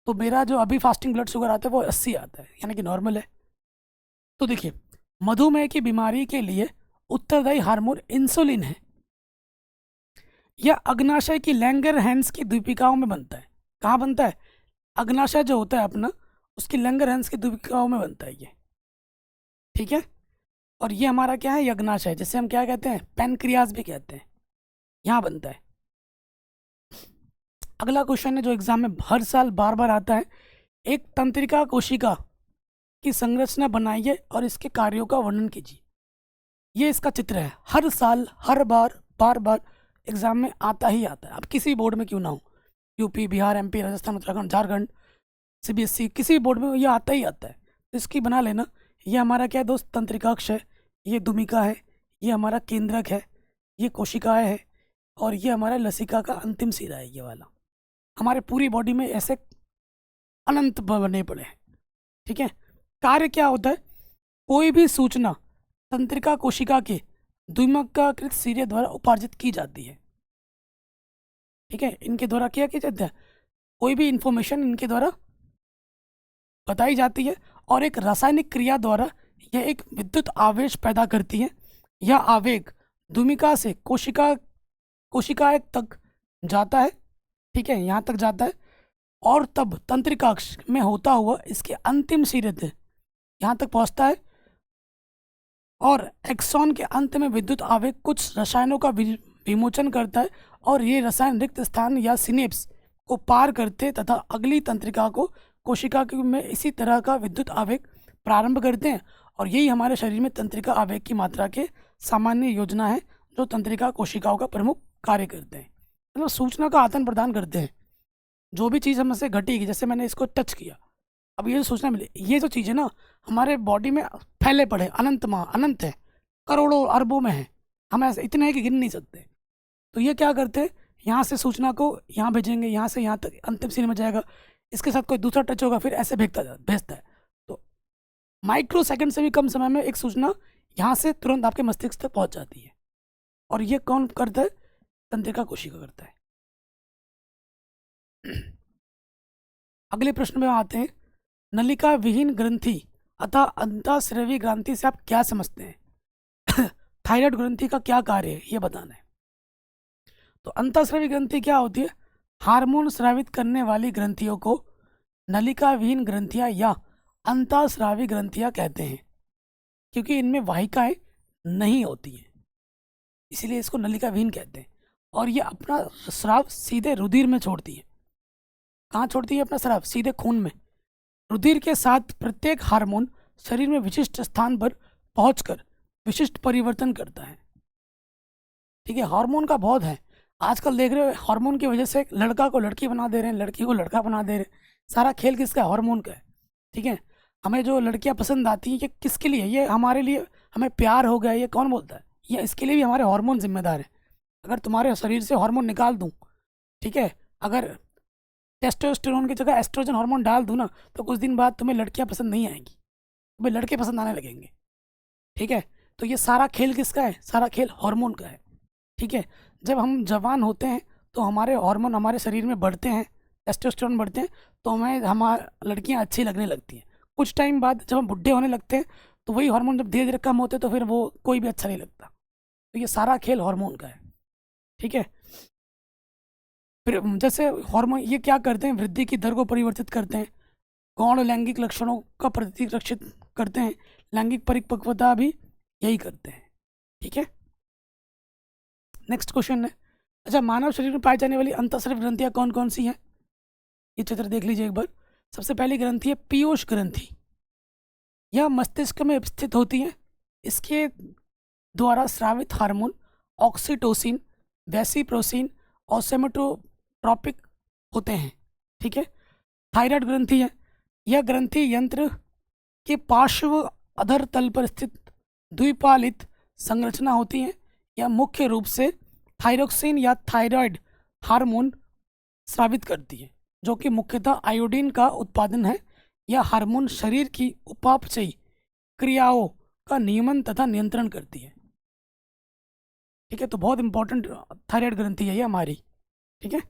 तो मेरा जो अभी फास्टिंग ब्लड शुगर आता है वो 80 आता है, यानी कि नॉर्मल है। तो देखिए, मधुमेह की बीमारी के लिए उत्तरदायी हार्मोन इंसुलिन है। यह अग्नाशय की लैंगरहैंस की द्वीपिकाओं में बनता है। कहाँ बनता है? अग्नाशय जो होता है अपना, उसकी लैंगरहैंस की द्वीपिकाओं में बनता है ये। ठीक है, और ये हमारा क्या है? यज्ञाशय, जिसे हम क्या कहते हैं? पैनक्रियाज भी कहते हैं, यहाँ बनता है। अगला क्वेश्चन है जो एग्जाम में हर साल बार बार आता है, एक तंत्रिका कोशिका की संरचना बनाइए और इसके कार्यों का वर्णन कीजिए। ये इसका चित्र है, हर साल हर बार बार बार एग्जाम में आता ही आता है। अब किसी बोर्ड में क्यों ना हो, UP, Bihar, MP, Rajasthan, Uttarakhand, Jharkhand, CBSE, किसी भी बोर्ड में ये आता ही आता है। तो इसकी बना लेना। ये हमारा क्या है दोस्त? तंत्रिकाक्ष है, ये दुमिका है, ये हमारा केंद्रक है, ये कोशिकाएं है, और ये हमारा लसिका का अंतिम सिरा है, ये वाला। हमारे पूरी बॉडी में ऐसे अनंत बने पड़े हैं। ठीक है, कार्य क्या होता है? कोई भी सूचना तंत्रिका कोशिका के द्विमकाकृत सिरे द्वारा उपार्जित की जाती है। ठीक है, इनके द्वारा क्या किया जाता है? कोई भी इंफॉर्मेशन इनके द्वारा बताई जाती है, और एक रासायनिक क्रिया द्वारा यह एक विद्युत आवेश पैदा करती है। यह आवेग द्विमिका से कोशिका तक जाता है। ठीक है, यहाँ तक जाता है, और तब तंत्रिकाक्ष में होता हुआ इसके अंतिम सिरे तक यहाँ तक पहुँचता है, और एक्सॉन के अंत में विद्युत आवेग कुछ रसायनों का विमोचन करता है, और ये रसायन रिक्त स्थान या सिनेप्स को पार करते तथा अगली तंत्रिका को कोशिका में इसी तरह का विद्युत आवेग प्रारंभ करते हैं। और यही हमारे शरीर में तंत्रिका आवेग की मात्रा के सामान्य योजना है, जो तंत्रिका कोशिकाओं का प्रमुख कार्य करते हैं। मतलब सूचना का आदान प्रदान करते हैं। जो भी चीज़ हमसे घटेगी, जैसे मैंने इसको टच किया, अब ये जो सूचना मिली, ये जो चीज़ है ना हमारे बॉडी में फैले पड़े, अनंत है, करोड़ों अरबों में है, हम ऐसे इतने हैं कि गिन नहीं सकते। तो ये क्या करते हैं? यहाँ से सूचना को यहाँ भेजेंगे, यहाँ से यहाँ तक अंतिम सिरे में जाएगा, इसके साथ कोई दूसरा टच होगा, फिर ऐसे भेजता है। तो माइक्रो सेकंड से भी कम समय में एक सूचना यहाँ से तुरंत आपके मस्तिष्क तक पहुँच जाती है। और ये कौन करता है? तंत्रिका कोशिका करता है। अगले प्रश्न में आते हैं, नलिका विहीन ग्रंथि अतः अंतःस्रावी ग्रंथि से आप क्या समझते हैं? थायराइड ग्रंथि का क्या कार्य है, ये बताना है। तो अंतःस्रावी ग्रंथि क्या होती है? हार्मोन स्रावित करने वाली ग्रंथियों को नलिका विहीन ग्रंथियां या अंतःस्रावी ग्रंथियां कहते हैं, क्योंकि इनमें वाहिकाएं नहीं होती हैं, इसीलिए इसको नलिका विहीन कहते हैं। और ये अपना स्राव सीधे रुधिर में छोड़ती है। कहाँ छोड़ती है अपना स्राव? सीधे खून में। रुधिर के साथ प्रत्येक हार्मोन शरीर में विशिष्ट स्थान पर पहुंचकर विशिष्ट परिवर्तन करता है। ठीक है, हार्मोन का बहुत है। आजकल देख रहे हो, हार्मोन की वजह से लड़का को लड़की बना दे रहे हैं, लड़की को लड़का बना दे रहे हैं। सारा खेल किसका है? हार्मोन का है। ठीक है, हमें जो लड़कियां पसंद आती हैं, ये किसके लिए? ये हमारे लिए, हमें प्यार हो गया, ये कौन बोलता है? ये इसके लिए भी हमारे हार्मोन जिम्मेदार है। अगर तुम्हारे शरीर से हार्मोन निकाल दूँ, ठीक है, अगर टेस्टोस्टेरोन की जगह एस्ट्रोजन हार्मोन डाल दूँ ना, तो कुछ दिन बाद तुम्हें लड़कियां पसंद नहीं आएंगी, तुम्हें लड़के पसंद आने लगेंगे। ठीक है, तो ये सारा खेल किसका है? सारा खेल हार्मोन का है। ठीक है, जब हम जवान होते हैं तो हमारे हार्मोन हमारे शरीर में बढ़ते हैं, टेस्टोस्टेरोन बढ़ते हैं, तो हमें हमारी लड़कियां अच्छी लगने लगती हैं। कुछ टाइम बाद जब हम बुढ़े होने लगते हैं तो वही हार्मोन जब धीरे धीरे कम होते हैं तो फिर वो कोई भी अच्छा नहीं लगता। तो ये सारा खेल हार्मोन का है। ठीक है, फिर जैसे हार्मोन ये क्या करते हैं? वृद्धि की दर को परिवर्तित करते हैं, गौण लैंगिक लक्षणों का प्रतिरक्षित करते हैं, लैंगिक परिपक्वता भी यही करते हैं। ठीक है, नेक्स्ट क्वेश्चन है, अच्छा, मानव शरीर में पाई जाने वाली अंतःस्रावी ग्रंथियां कौन कौन सी हैं? ये चित्र देख लीजिए एक बार। सबसे पहली ग्रंथि है पीयूष ग्रंथि। यह मस्तिष्क में स्थित होती है। इसके द्वारा स्रावित हार्मोन ऑक्सीटोसिन, वैसिप्रोसिन और सेमेटोट्रोपिक होते हैं। ठीक है। थायराइड ग्रंथि है, यह ग्रंथि यंत्र के पार्श्व अधर तल पर स्थित द्विपालित संरचना होती है। यह मुख्य रूप से थायरोक्सिन या थायराइड हार्मोन स्रावित करती है, जो कि मुख्यतः आयोडीन का उत्पादन है। यह हार्मोन शरीर की उपापचयी क्रियाओं का नियमन तथा नियंत्रण करती है। ठीक है, तो बहुत इंपॉर्टेंट थायराइड ग्रंथि है ये हमारी। ठीक है,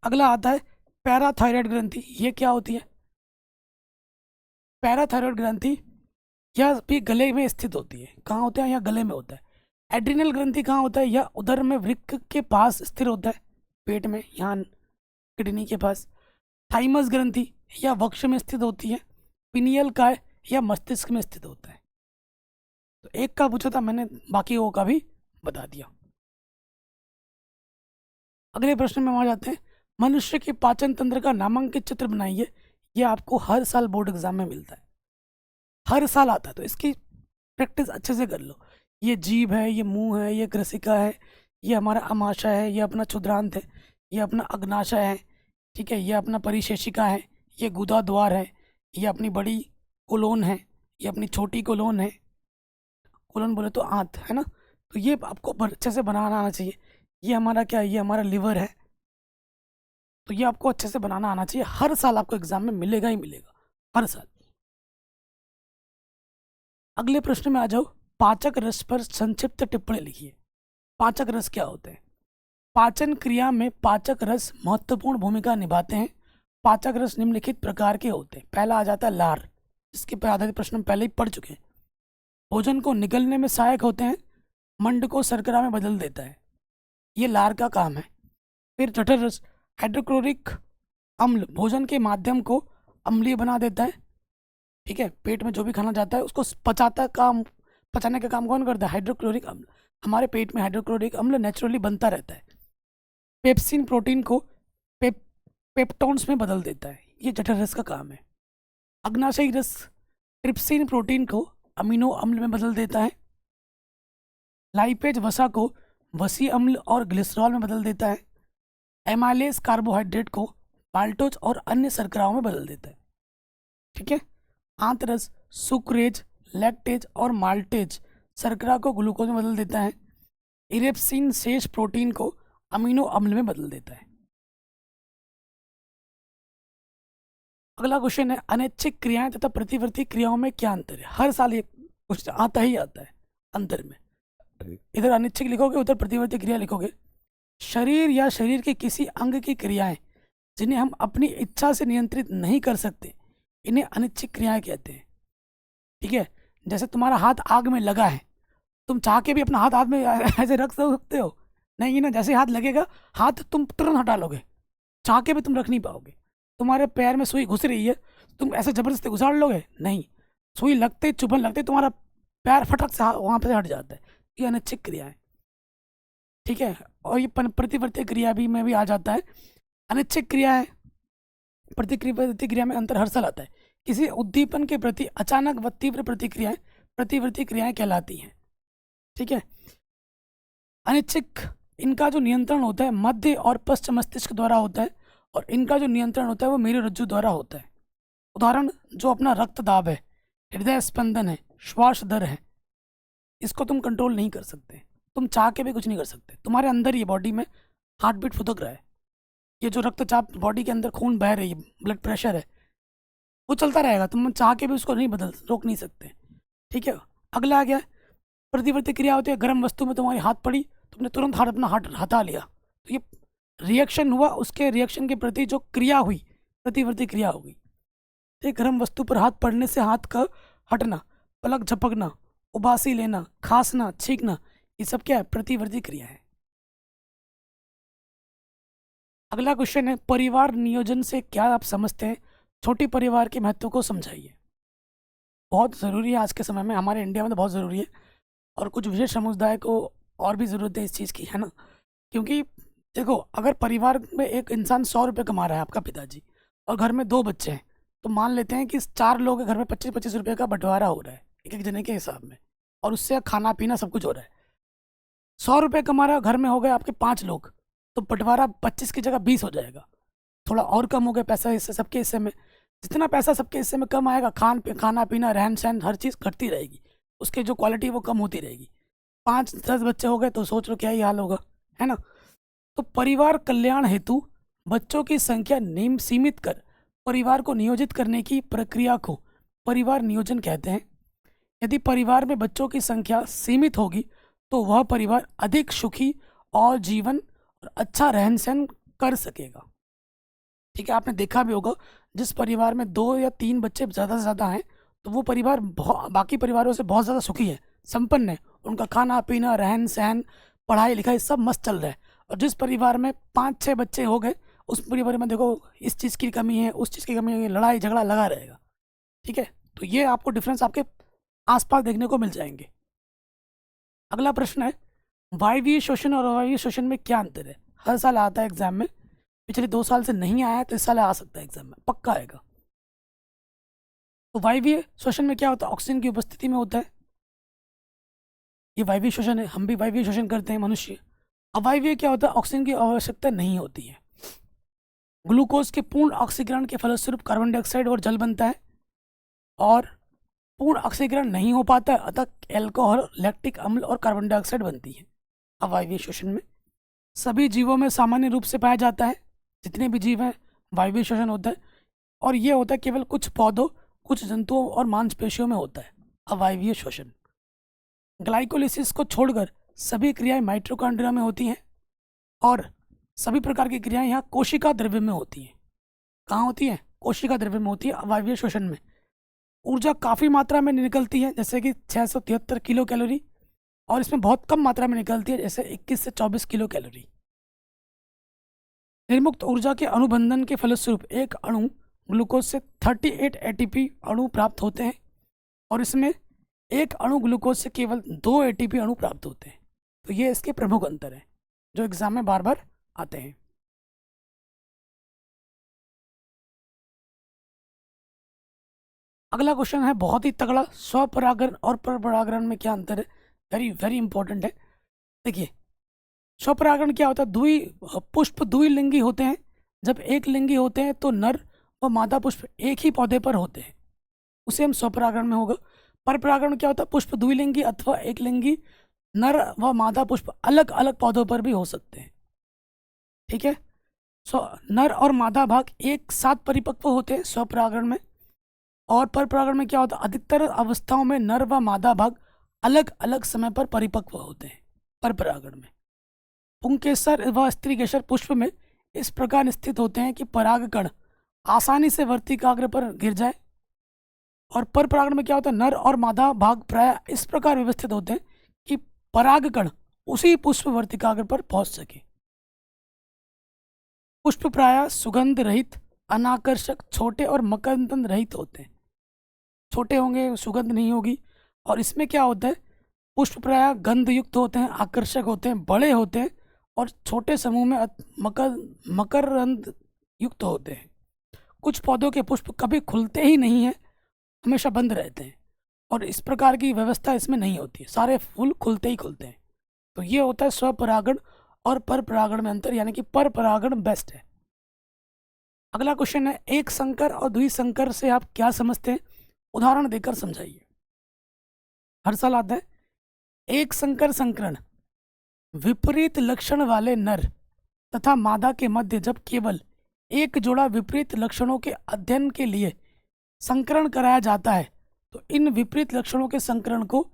अगला आता है पैराथायराइड ग्रंथि। ये क्या होती है? पैराथायराइड ग्रंथि यह भी गले में स्थित होती है। कहाँ होता है? यह गले में होता है। एड्रिनल ग्रंथि कहाँ होता है? यह उदर में वृक्क के पास स्थिर होता है, पेट में, यहाँ किडनी के पास। थाइमस ग्रंथि यह वक्ष में स्थित होती है। पिनियल काय यह मस्तिष्क में स्थित होता है। तो एक का पूछा था मैंने, बाकी वो का भी बता दिया। अगले प्रश्न में वहां जाते हैं। मनुष्य के पाचन तंत्र का नामांकित चित्र बनाइए। यह आपको हर साल बोर्ड एग्जाम में मिलता है, हर साल आता है, तो इसकी प्रैक्टिस अच्छे से कर लो। ये जीभ है, ये मुंह है, ये ग्रसिका है, ये हमारा अमाशय है, ये अपना क्षुद्रांत है, ये अपना अग्नाशय है। ठीक है, ये अपना परिशेषिका है, ये गुदा द्वार है, ये अपनी बड़ी कोलोन है, ये अपनी छोटी कोलोन है। कोलोन बोले तो आंत है ना। तो ये आपको अच्छे से बनाना आना चाहिए। ये हमारा क्या है? ये हमारा लिवर है। तो ये आपको अच्छे से बनाना आना चाहिए। हर साल आपको एग्जाम में मिलेगा ही मिलेगा, हर साल। अगले प्रश्न में आ जाओ। पाचक रस पर संक्षिप्त टिप्पणी लिखिए। पाचक रस क्या होते हैं? पाचन क्रिया में पाचक रस महत्वपूर्ण भूमिका निभाते हैं। पाचक रस निम्नलिखित प्रकार के होते हैं। पहला आ जाता है लार, जिसके पर आधारित प्रश्न हम पहले ही पढ़ चुके हैं। भोजन को निगलने में सहायक होते हैं। मंड को शर्करा में बदल देता है, ये लार का काम है। फिर जठर रस, हाइड्रोक्लोरिक अम्ल भोजन के माध्यम को अम्लीय बना देता है। ठीक है, पेट में जो भी खाना जाता है उसको पचाने का काम कौन करता है? हाइड्रोक्लोरिक अम्ल। हमारे पेट में हाइड्रोक्लोरिक अम्ल नेचुरली बनता रहता है। पेप्सिन प्रोटीन को पेप्टोन्स में बदल देता है, ये जठर रस का काम है। अग्नाशयी रस ट्रिप्सिन प्रोटीन को अमीनो अम्ल में बदल देता है। लाइपेज वसा को वसी अम्ल और ग्लिसरॉल में बदल देता है। एमाइलेज कार्बोहाइड्रेट को माल्टोज और अन्य शर्कराओं में बदल देता है। ठीक है, आंतरस सुक्रेज, लैक्टेज और माल्टेज शर्करा को ग्लूकोज में बदल देता है। इरेप्सिन शेष प्रोटीन को अमीनो अम्ल में बदल देता है। अगला क्वेश्चन है, अनैच्छिक क्रियाएं तथा प्रतिवर्ती क्रियाओं में क्या अंतर है? हर साल ये क्वेश्चन आता ही आता है अंतर में। इधर अनैच्छिक लिखोगे, उधर प्रतिवर्ती क्रिया लिखोगे। शरीर या शरीर के किसी अंग की क्रियाएं जिन्हें हम अपनी इच्छा से नियंत्रित नहीं कर सकते, इन्हें अनिच्छिक क्रियाएं कहते हैं। ठीक है, जैसे तुम्हारा हाथ आग में लगा है, तुम चाह के भी अपना हाथ आग में ऐसे रख सकते हो? नहीं ना, जैसे हाथ लगेगा हाथ तुम तुरंत हटा लोगे, चाह के भी तुम रख नहीं पाओगे। तुम्हारे पैर में सुई घुस रही है, तुम ऐसे जबरदस्ती घुसाड़ लोगे? नहीं, सुई लगते चुभन लगते तुम्हारा पैर फटक से वहां पर हट जाता है। ये अनिच्छिक क्रिया है। ठीक है, और ये प्रतिवर्ती क्रिया भी में भी आ जाता है। अनिच्छिक क्रिया है, प्रतिक्रिया में अंतर हर साल आता है। किसी उद्दीपन के प्रति अचानक व तीव्र प्रतिक्रियाएं प्रतिवर्ती क्रियाएं कहलाती हैं। ठीक है, अनिच्छिक इनका जो नियंत्रण होता है मध्य और पश्चिम मस्तिष्क द्वारा होता है, और इनका जो नियंत्रण होता है वो मेरुरज्जु द्वारा होता है। उदाहरण, जो अपना रक्तदाब है, हृदय स्पंदन है, श्वास दर है, इसको तुम कंट्रोल नहीं कर सकते। तुम चाह के भी कुछ नहीं कर सकते। तुम्हारे अंदर ही बॉडी में हार्ट बीट फुदक रहा है, ये जो रक्तचाप बॉडी के अंदर खून बह रही है, ब्लड प्रेशर है, वो चलता रहेगा। तुम चाह के भी उसको नहीं रोक नहीं सकते। ठीक है, अगला आ गया प्रतिवर्ती क्रिया होती है। गर्म वस्तु में तुम्हारी हाथ पड़ी, तुमने तुरंत अपना हाथ हटा लिया, तो ये रिएक्शन हुआ, उसके रिएक्शन के प्रति जो क्रिया हुई प्रतिवर्ती क्रिया हो गई। एक गर्म वस्तु पर हाथ पड़ने से हाथ का हटना, पलक झपकना, उबासी लेना, खांसना, छींकना, ये सब क्या है? प्रतिवर्ती क्रिया है। अगला क्वेश्चन है, परिवार नियोजन से क्या आप समझते हैं? छोटी परिवार के महत्व को समझाइए। बहुत ज़रूरी है आज के समय में, हमारे इंडिया में तो बहुत ज़रूरी है, और कुछ विशेष समुदाय को और भी ज़रूरत है इस चीज़ की, है ना। क्योंकि देखो, अगर परिवार में एक इंसान 100 रुपये कमा रहा है, आपका पिताजी, और घर में 2 बच्चे हैं, तो मान लेते हैं कि 4 लोग के घर में 25-25 रुपये का बंटवारा हो रहा है एक एक जने के हिसाब में, और उससे खाना पीना सब कुछ हो रहा है। 100 रुपये कमा रहा है, घर में हो गए आपके 5 लोग, तो बंटवारा 25 की जगह 20 हो जाएगा। थोड़ा और कम हो गया पैसा हिस्से सबके हिस्से में। जितना पैसा सबके हिस्से में कम आएगा, खाना पीना रहन सहन हर चीज़ घटती रहेगी, उसकी जो क्वालिटी है वो कम होती रहेगी। 5-10 बच्चे हो गए तो सोच लो क्या ही हाल होगा, है ना। तो परिवार कल्याण हेतु बच्चों की संख्या सीमित कर परिवार को नियोजित करने की प्रक्रिया को परिवार नियोजन कहते हैं। यदि परिवार में बच्चों की संख्या सीमित होगी तो वह परिवार अधिक सुखी और जीवन और अच्छा रहन सहन कर सकेगा। ठीक है, आपने देखा भी होगा जिस परिवार में 2 या 3 बच्चे ज़्यादा से ज़्यादा हैं तो वो परिवार बाकी परिवारों से बहुत ज़्यादा सुखी है, संपन्न है, उनका खाना पीना रहन सहन पढ़ाई लिखाई सब मस्त चल रहा है। और जिस परिवार में 5-6 बच्चे हो गए उस परिवार में देखो इस चीज़ की कमी है, उस चीज़ की कमी है, लड़ाई झगड़ा लगा रहेगा। ठीक है, तो ये आपको डिफरेंस आपके आसपास देखने को मिल जाएंगे। अगला प्रश्न है, वायवीय शोषण और अवायवीय शोषण में क्या अंतर है। हर साल आता है एग्जाम में, पिछले 2 साल से नहीं आया तो इस साल आ सकता है एग्जाम में, पक्का आएगा। तो वायवीय शोषण में क्या होता है, ऑक्सीजन की उपस्थिति में होता है, ये वायवीय शोषण है, हम भी वायवीय शोषण करते हैं मनुष्य। अवायवीय क्या होता है, ऑक्सीजन की आवश्यकता नहीं होती है। ग्लूकोज के पूर्ण ऑक्सीकरण के फलस्वरूप कार्बन डाइऑक्साइड और जल बनता है, और पूर्ण ऑक्सीकरण नहीं हो पाता है, अतः एल्कोहल, लैक्टिक अम्ल और कार्बन डाइऑक्साइड बनती है। अवायवीय शोषण में सभी जीवों में सामान्य रूप से पाया जाता है, जितने भी जीव हैं वायवीय शोषण होता है, और ये होता है केवल कुछ पौधों, कुछ जंतुओं और मांसपेशियों में होता है अवायवीय शोषण। ग्लाइकोलिसिस को छोड़कर सभी क्रियाएं माइटोकॉन्ड्रिया में होती हैं, और सभी प्रकार की क्रियाएं यहाँ कोशिका द्रव्य में होती हैं। कहाँ होती हैं, कोशिका द्रव्य में होती है अवायवीय शोषण में। ऊर्जा काफ़ी मात्रा में निकलती है, जैसे कि 673 किलो कैलोरी, और इसमें बहुत कम मात्रा में निकलती है, जैसे 21 से 24 किलो कैलोरी। निर्मुक्त ऊर्जा के अनुबंधन के फलस्वरूप एक अणु ग्लूकोज से 38 एटीपी अणु प्राप्त होते हैं, और इसमें एक अणु ग्लूकोज से केवल 2 एटीपी अणु प्राप्त होते हैं। तो ये इसके प्रमुख अंतर है जो एग्जाम में बार बार आते हैं। अगला क्वेश्चन है बहुत ही तगड़ा, स्वपरागण और परपरागण में क्या अंतर है, वेरी वेरी इंपॉर्टेंट है। देखिए, स्वपरागण क्या होता है, पुष्प द्विलिंगी होते हैं। जब एक लिंगी होते हैं तो नर व मादा पुष्प एक ही पौधे पर होते हैं, उसे हम स्वपरागण में होगा। परपरागण क्या होता है, पुष्प द्विलिंगी अथवा एक लिंगी नर व मादा पुष्प अलग अलग पौधों पर भी हो सकते हैं। ठीक है, नर और मादा भाग एक साथ परिपक्व होते हैं स्वपरागण में, और परपरागण में क्या होता है, अधिकतर अवस्थाओं में नर व मादा भाग अलग अलग समय पर परिपक्व होते हैं परपरागण में। पुंकेसर व स्त्रीकेसर पुष्प में इस प्रकार स्थित होते हैं कि परागकण आसानी से वर्तिकाग्र पर गिर जाए, और परपरागण में क्या होता है, नर और मादा भाग प्राय इस प्रकार व्यवस्थित होते हैं कि परागकण उसी पुष्प वर्तिकाग्र पर पहुंच सके। पुष्प प्राय सुगंध रहित, अनाकर्षक, छोटे और मकरंद रहित होते हैं। छोटे होंगे, सुगंध नहीं होगी। और इसमें क्या होता है, पुष्प प्राय गंध युक्त होते हैं, आकर्षक होते हैं, बड़े होते हैं, और छोटे समूह में मकरंद युक्त होते हैं। कुछ पौधों के पुष्प कभी खुलते ही नहीं हैं, हमेशा बंद रहते हैं, और इस प्रकार की व्यवस्था इसमें नहीं होती है, सारे फूल खुलते ही खुलते हैं। तो ये होता है स्वपरागण और परपरागण में अंतर, यानी कि परपरागण बेस्ट है। अगला क्वेश्चन है, एक संकर और द्विसंकर से आप क्या समझते हैं, उदाहरण देकर समझाइए। हर साल आता है। एक संकर संकरण विपरीत लक्षण वाले नर तथा मादा के मध्य जब केवल एक जोड़ा विपरीत लक्षणों के अध्ययन के लिए संकरण कराया जाता है तो इन विपरीत लक्षणों के संकरण को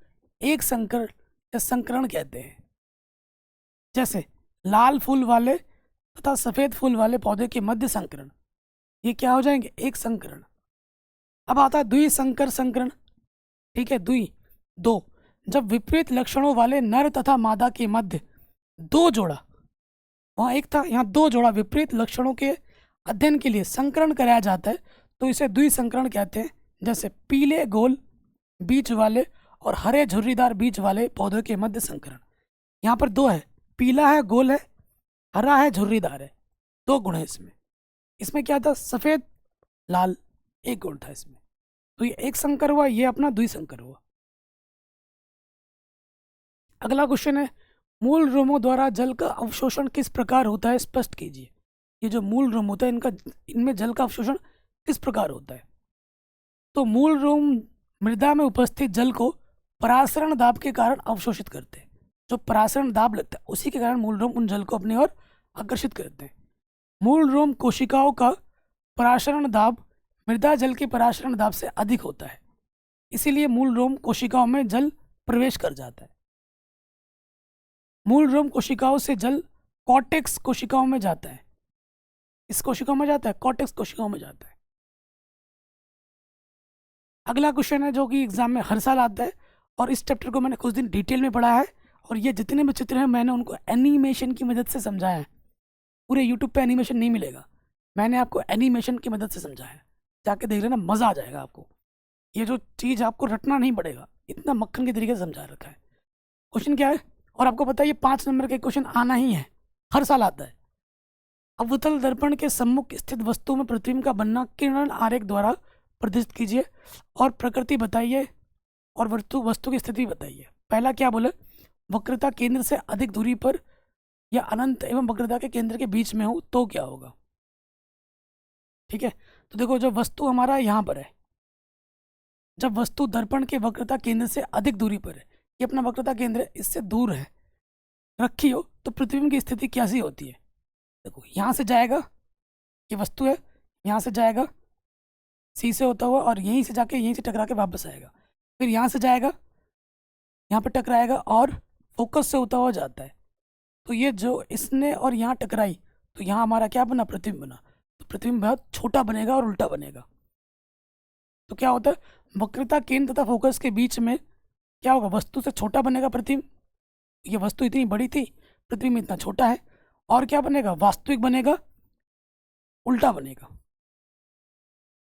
एक संकर या संकरण कहते हैं। जैसे लाल फूल वाले तथा सफेद फूल वाले पौधे के मध्य संकरण, ये क्या हो जाएंगे, एक संकरण। अब आता है द्विसंकर संकरण। ठीक है, दो, जब विपरीत लक्षणों वाले नर तथा मादा के मध्य 2 जोड़ा, वहाँ एक था, यहाँ 2 जोड़ा विपरीत लक्षणों के अध्ययन के लिए संकरण कराया जाता है तो इसे द्विसंकरण कहते हैं। जैसे पीले गोल बीज वाले और हरे झुर्रीदार बीज वाले पौधों के मध्य संकरण। यहाँ पर 2 है, पीला है, गोल है, हरा है, झुर्रीदार है, 2 गुण है इसमें। इसमें क्या था, सफ़ेद लाल, 1 गुण था इसमें। तो ये एक संकर हुआ, ये अपना द्विसंकर हुआ। अगला क्वेश्चन है, मूल रोमों द्वारा जल का अवशोषण किस प्रकार होता है, स्पष्ट कीजिए। ये जो मूल रोम होता है इनमें जल का अवशोषण किस प्रकार होता है? तो मूल रोम मृदा में उपस्थित जल को परासरण दाब के कारण अवशोषित करते हैं। जो परासरण दाब लगता है उसी के कारण मूल रोम उन जल को अपनी ओर आकर्षित करते हैं। मूल रोम कोशिकाओं का परासरण दाब मृदा जल के परासरण दाब से अधिक होता है, इसीलिए मूल रोम कोशिकाओं में जल प्रवेश कर जाता है। मूल रोम कोशिकाओं से जल कॉर्टेक्स कोशिकाओं में जाता है। इस कोशिकाओं में जाता है, कॉर्टेक्स कोशिकाओं में जाता है। अगला क्वेश्चन है जो कि एग्जाम में हर साल आता है और इस चैप्टर को मैंने कुछ दिन डिटेल में पढ़ा है और ये जितने भी चित्र हैं मैंने उनको एनिमेशन की मदद से समझाया है। पूरे यूट्यूब पे एनिमेशन नहीं मिलेगा, मैंने आपको एनिमेशन की मदद से समझाया है। जाके देख लेना, मज़ा आ जाएगा आपको। ये जो चीज़ आपको रटना नहीं पड़ेगा, इतना मक्खन के तरीके से समझा रखा है। क्वेश्चन क्या है, और आपको पता है ये 5 नंबर के क्वेश्चन आना ही है, हर साल आता है। अवतल दर्पण के सम्मुख स्थित वस्तु में प्रतिबिंब का बनना किरण आरेख द्वारा प्रदर्शित कीजिए और प्रकृति बताइए और वस्तु की स्थिति बताइए। पहला क्या बोले, वक्रता केंद्र से अधिक दूरी पर या अनंत एवं वक्रता के केंद्र के बीच में हो तो क्या होगा? ठीक है, तो देखो जब वस्तु हमारा यहाँ पर है, जब वस्तु दर्पण के वक्रता केंद्र से अधिक दूरी पर है, ये अपना वक्रता केंद्र है, इससे दूर है रखी हो, तो प्रतिबिंब की स्थिति कैसी होती है? देखो यहाँ से जाएगा, ये वस्तु है, यहाँ से जाएगा सी से होता हुआ और यहीं से जाके यहीं से टकरा के वापस आएगा, फिर यहाँ से जाएगा, यहाँ पर टकराएगा और फोकस से होता हुआ जाता है। तो ये जो इसने और यहाँ टकराई, तो यहाँ हमारा क्या बना, प्रतिबिंब बना। तो प्रतिबिंब बहुत छोटा बनेगा और उल्टा बनेगा। तो क्या होता है, वक्रता केंद्र तथा फोकस के बीच में क्या होगा, वस्तु से छोटा बनेगा प्रतिबिंब। ये वस्तु इतनी बड़ी थी, प्रतिबिंब इतना छोटा है, और क्या बनेगा, वास्तविक बनेगा, उल्टा बनेगा।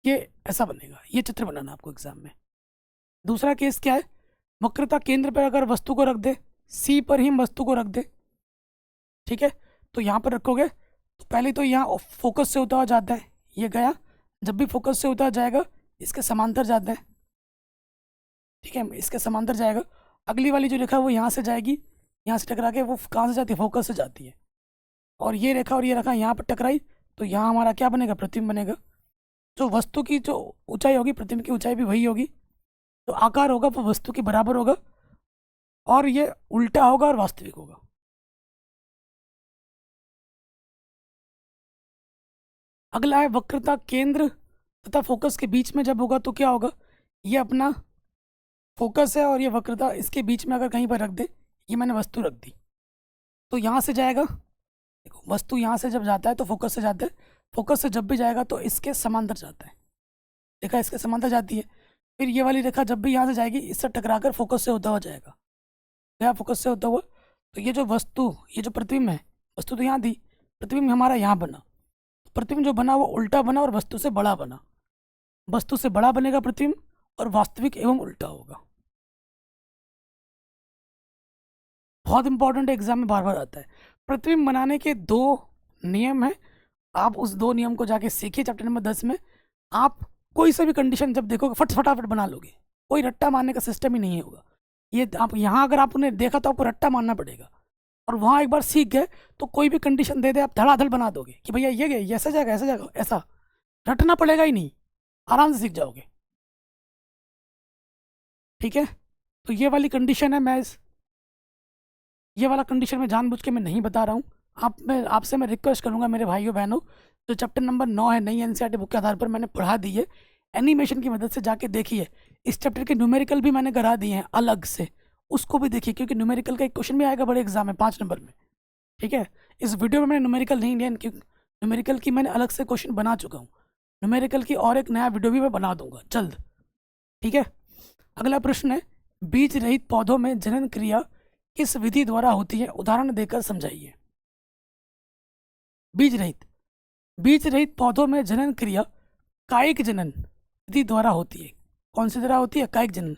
ये ऐसा बनेगा, ये चित्र बनाना आपको एग्जाम में। दूसरा केस क्या है, वक्रता केंद्र पर अगर वस्तु को रख दे, सी पर ही वस्तु को रख दे, ठीक है, तो यहाँ पर रखोगे तो पहले तो यहाँ फोकस से होता हुआ जाता है, ये गया, जब भी फोकस से होता जाएगा इसके समांतर जाता है, ठीक है, इसके समांतर जाएगा। अगली वाली जो रेखा है वो यहाँ से जाएगी, यहाँ से टकरा के वो कहाँ से जाती है, फोकस से जाती है। और ये रेखा और ये रेखा यहाँ पर टकराई, तो यहाँ हमारा क्या बनेगा, प्रतिबिंब बनेगा। जो वस्तु की जो ऊंचाई होगी, प्रतिबिंब की ऊंचाई भी वही होगी, तो आकार होगा वो वस्तु के बराबर होगा, और ये उल्टा होगा और वास्तविक होगा। अगला है वक्रता केंद्र तथा फोकस के बीच में जब होगा तो क्या होगा, ये अपना फोकस है और ये वक्रता इसके बीच में अगर कहीं पर रख दे, ये मैंने वस्तु रख दी, तो यहाँ से जाएगा, देखो वस्तु यहाँ से जब जाता है तो फोकस से जाता है, फोकस से जब भी जाएगा तो इसके समांतर जाता है, रेखा इसके समांतर जाती है। फिर ये वाली रेखा जब भी यहाँ से जाएगी इससे टकरा कर फोकस से होता हुआ जाएगा, गया फोकस से होता हुआ, तो ये जो वस्तु, ये जो प्रतिबिंब है, वस्तु तो यहाँ थी, प्रतिबिंब हमारा यहाँ बना, प्रतिबिंब जो बना वो उल्टा बना और वस्तु से बड़ा बना, वस्तु से बड़ा बनेगा प्रतिबिंब और वास्तविक एवं उल्टा होगा। बहुत इंपॉर्टेंट एग्जाम में बार बार आता है। प्रतिबिंब बनाने के 2 नियम हैं, आप उस 2 नियम को जाके सीखिए चैप्टर नंबर 10 में। आप कोई सा भी कंडीशन जब देखोगे फटाफट बना लोगे, कोई रट्टा मारने का सिस्टम ही नहीं होगा। ये आप यहाँ अगर आपने देखा तो आपको रट्टा मारना पड़ेगा, और वहाँ एक बार सीख गए तो कोई भी कंडीशन दे दे आप धड़ाधड़ बना दोगे कि भैया ये गए, ये ऐसा जाएगा, ऐसा जाएगा, ऐसा रटना पड़ेगा ही नहीं, आराम से सीख जाओगे। ठीक है, तो ये वाली कंडीशन है, ये वाला कंडीशन में जानबूझ के मैं नहीं बता रहा हूँ। आपसे मैं रिक्वेस्ट करूँगा मेरे भाइयों बहनों, जो चैप्टर नंबर 9 है नई एनसीईआरटी बुक के आधार पर मैंने पढ़ा दी है, एनिमेशन की मदद से जाके देखिए। इस चैप्टर के न्यूमेरिकल भी मैंने करा दिए हैं अलग से, उसको भी देखिए, क्योंकि न्यूमेरिकल का एक क्वेश्चन भी आएगा बड़े एग्जाम में 5 नंबर में। ठीक है, इस वीडियो में मैंने न्यूमेरिकल नहीं लिया क्योंकि न्यूमेरिकल की मैंने अलग से क्वेश्चन बना चुका हूँ। न्यूमेरिकल की और एक नया वीडियो भी मैं बना दूंगा जल्द। ठीक है, अगला प्रश्न है, बीज रहित पौधों में जनन क्रिया किस विधि द्वारा होती है, उदाहरण देकर समझाइए। बीज रहित पौधों में जनन क्रिया कायिक जनन विधि द्वारा होती है। कौन सी द्वारा होती है, कायिक जनन।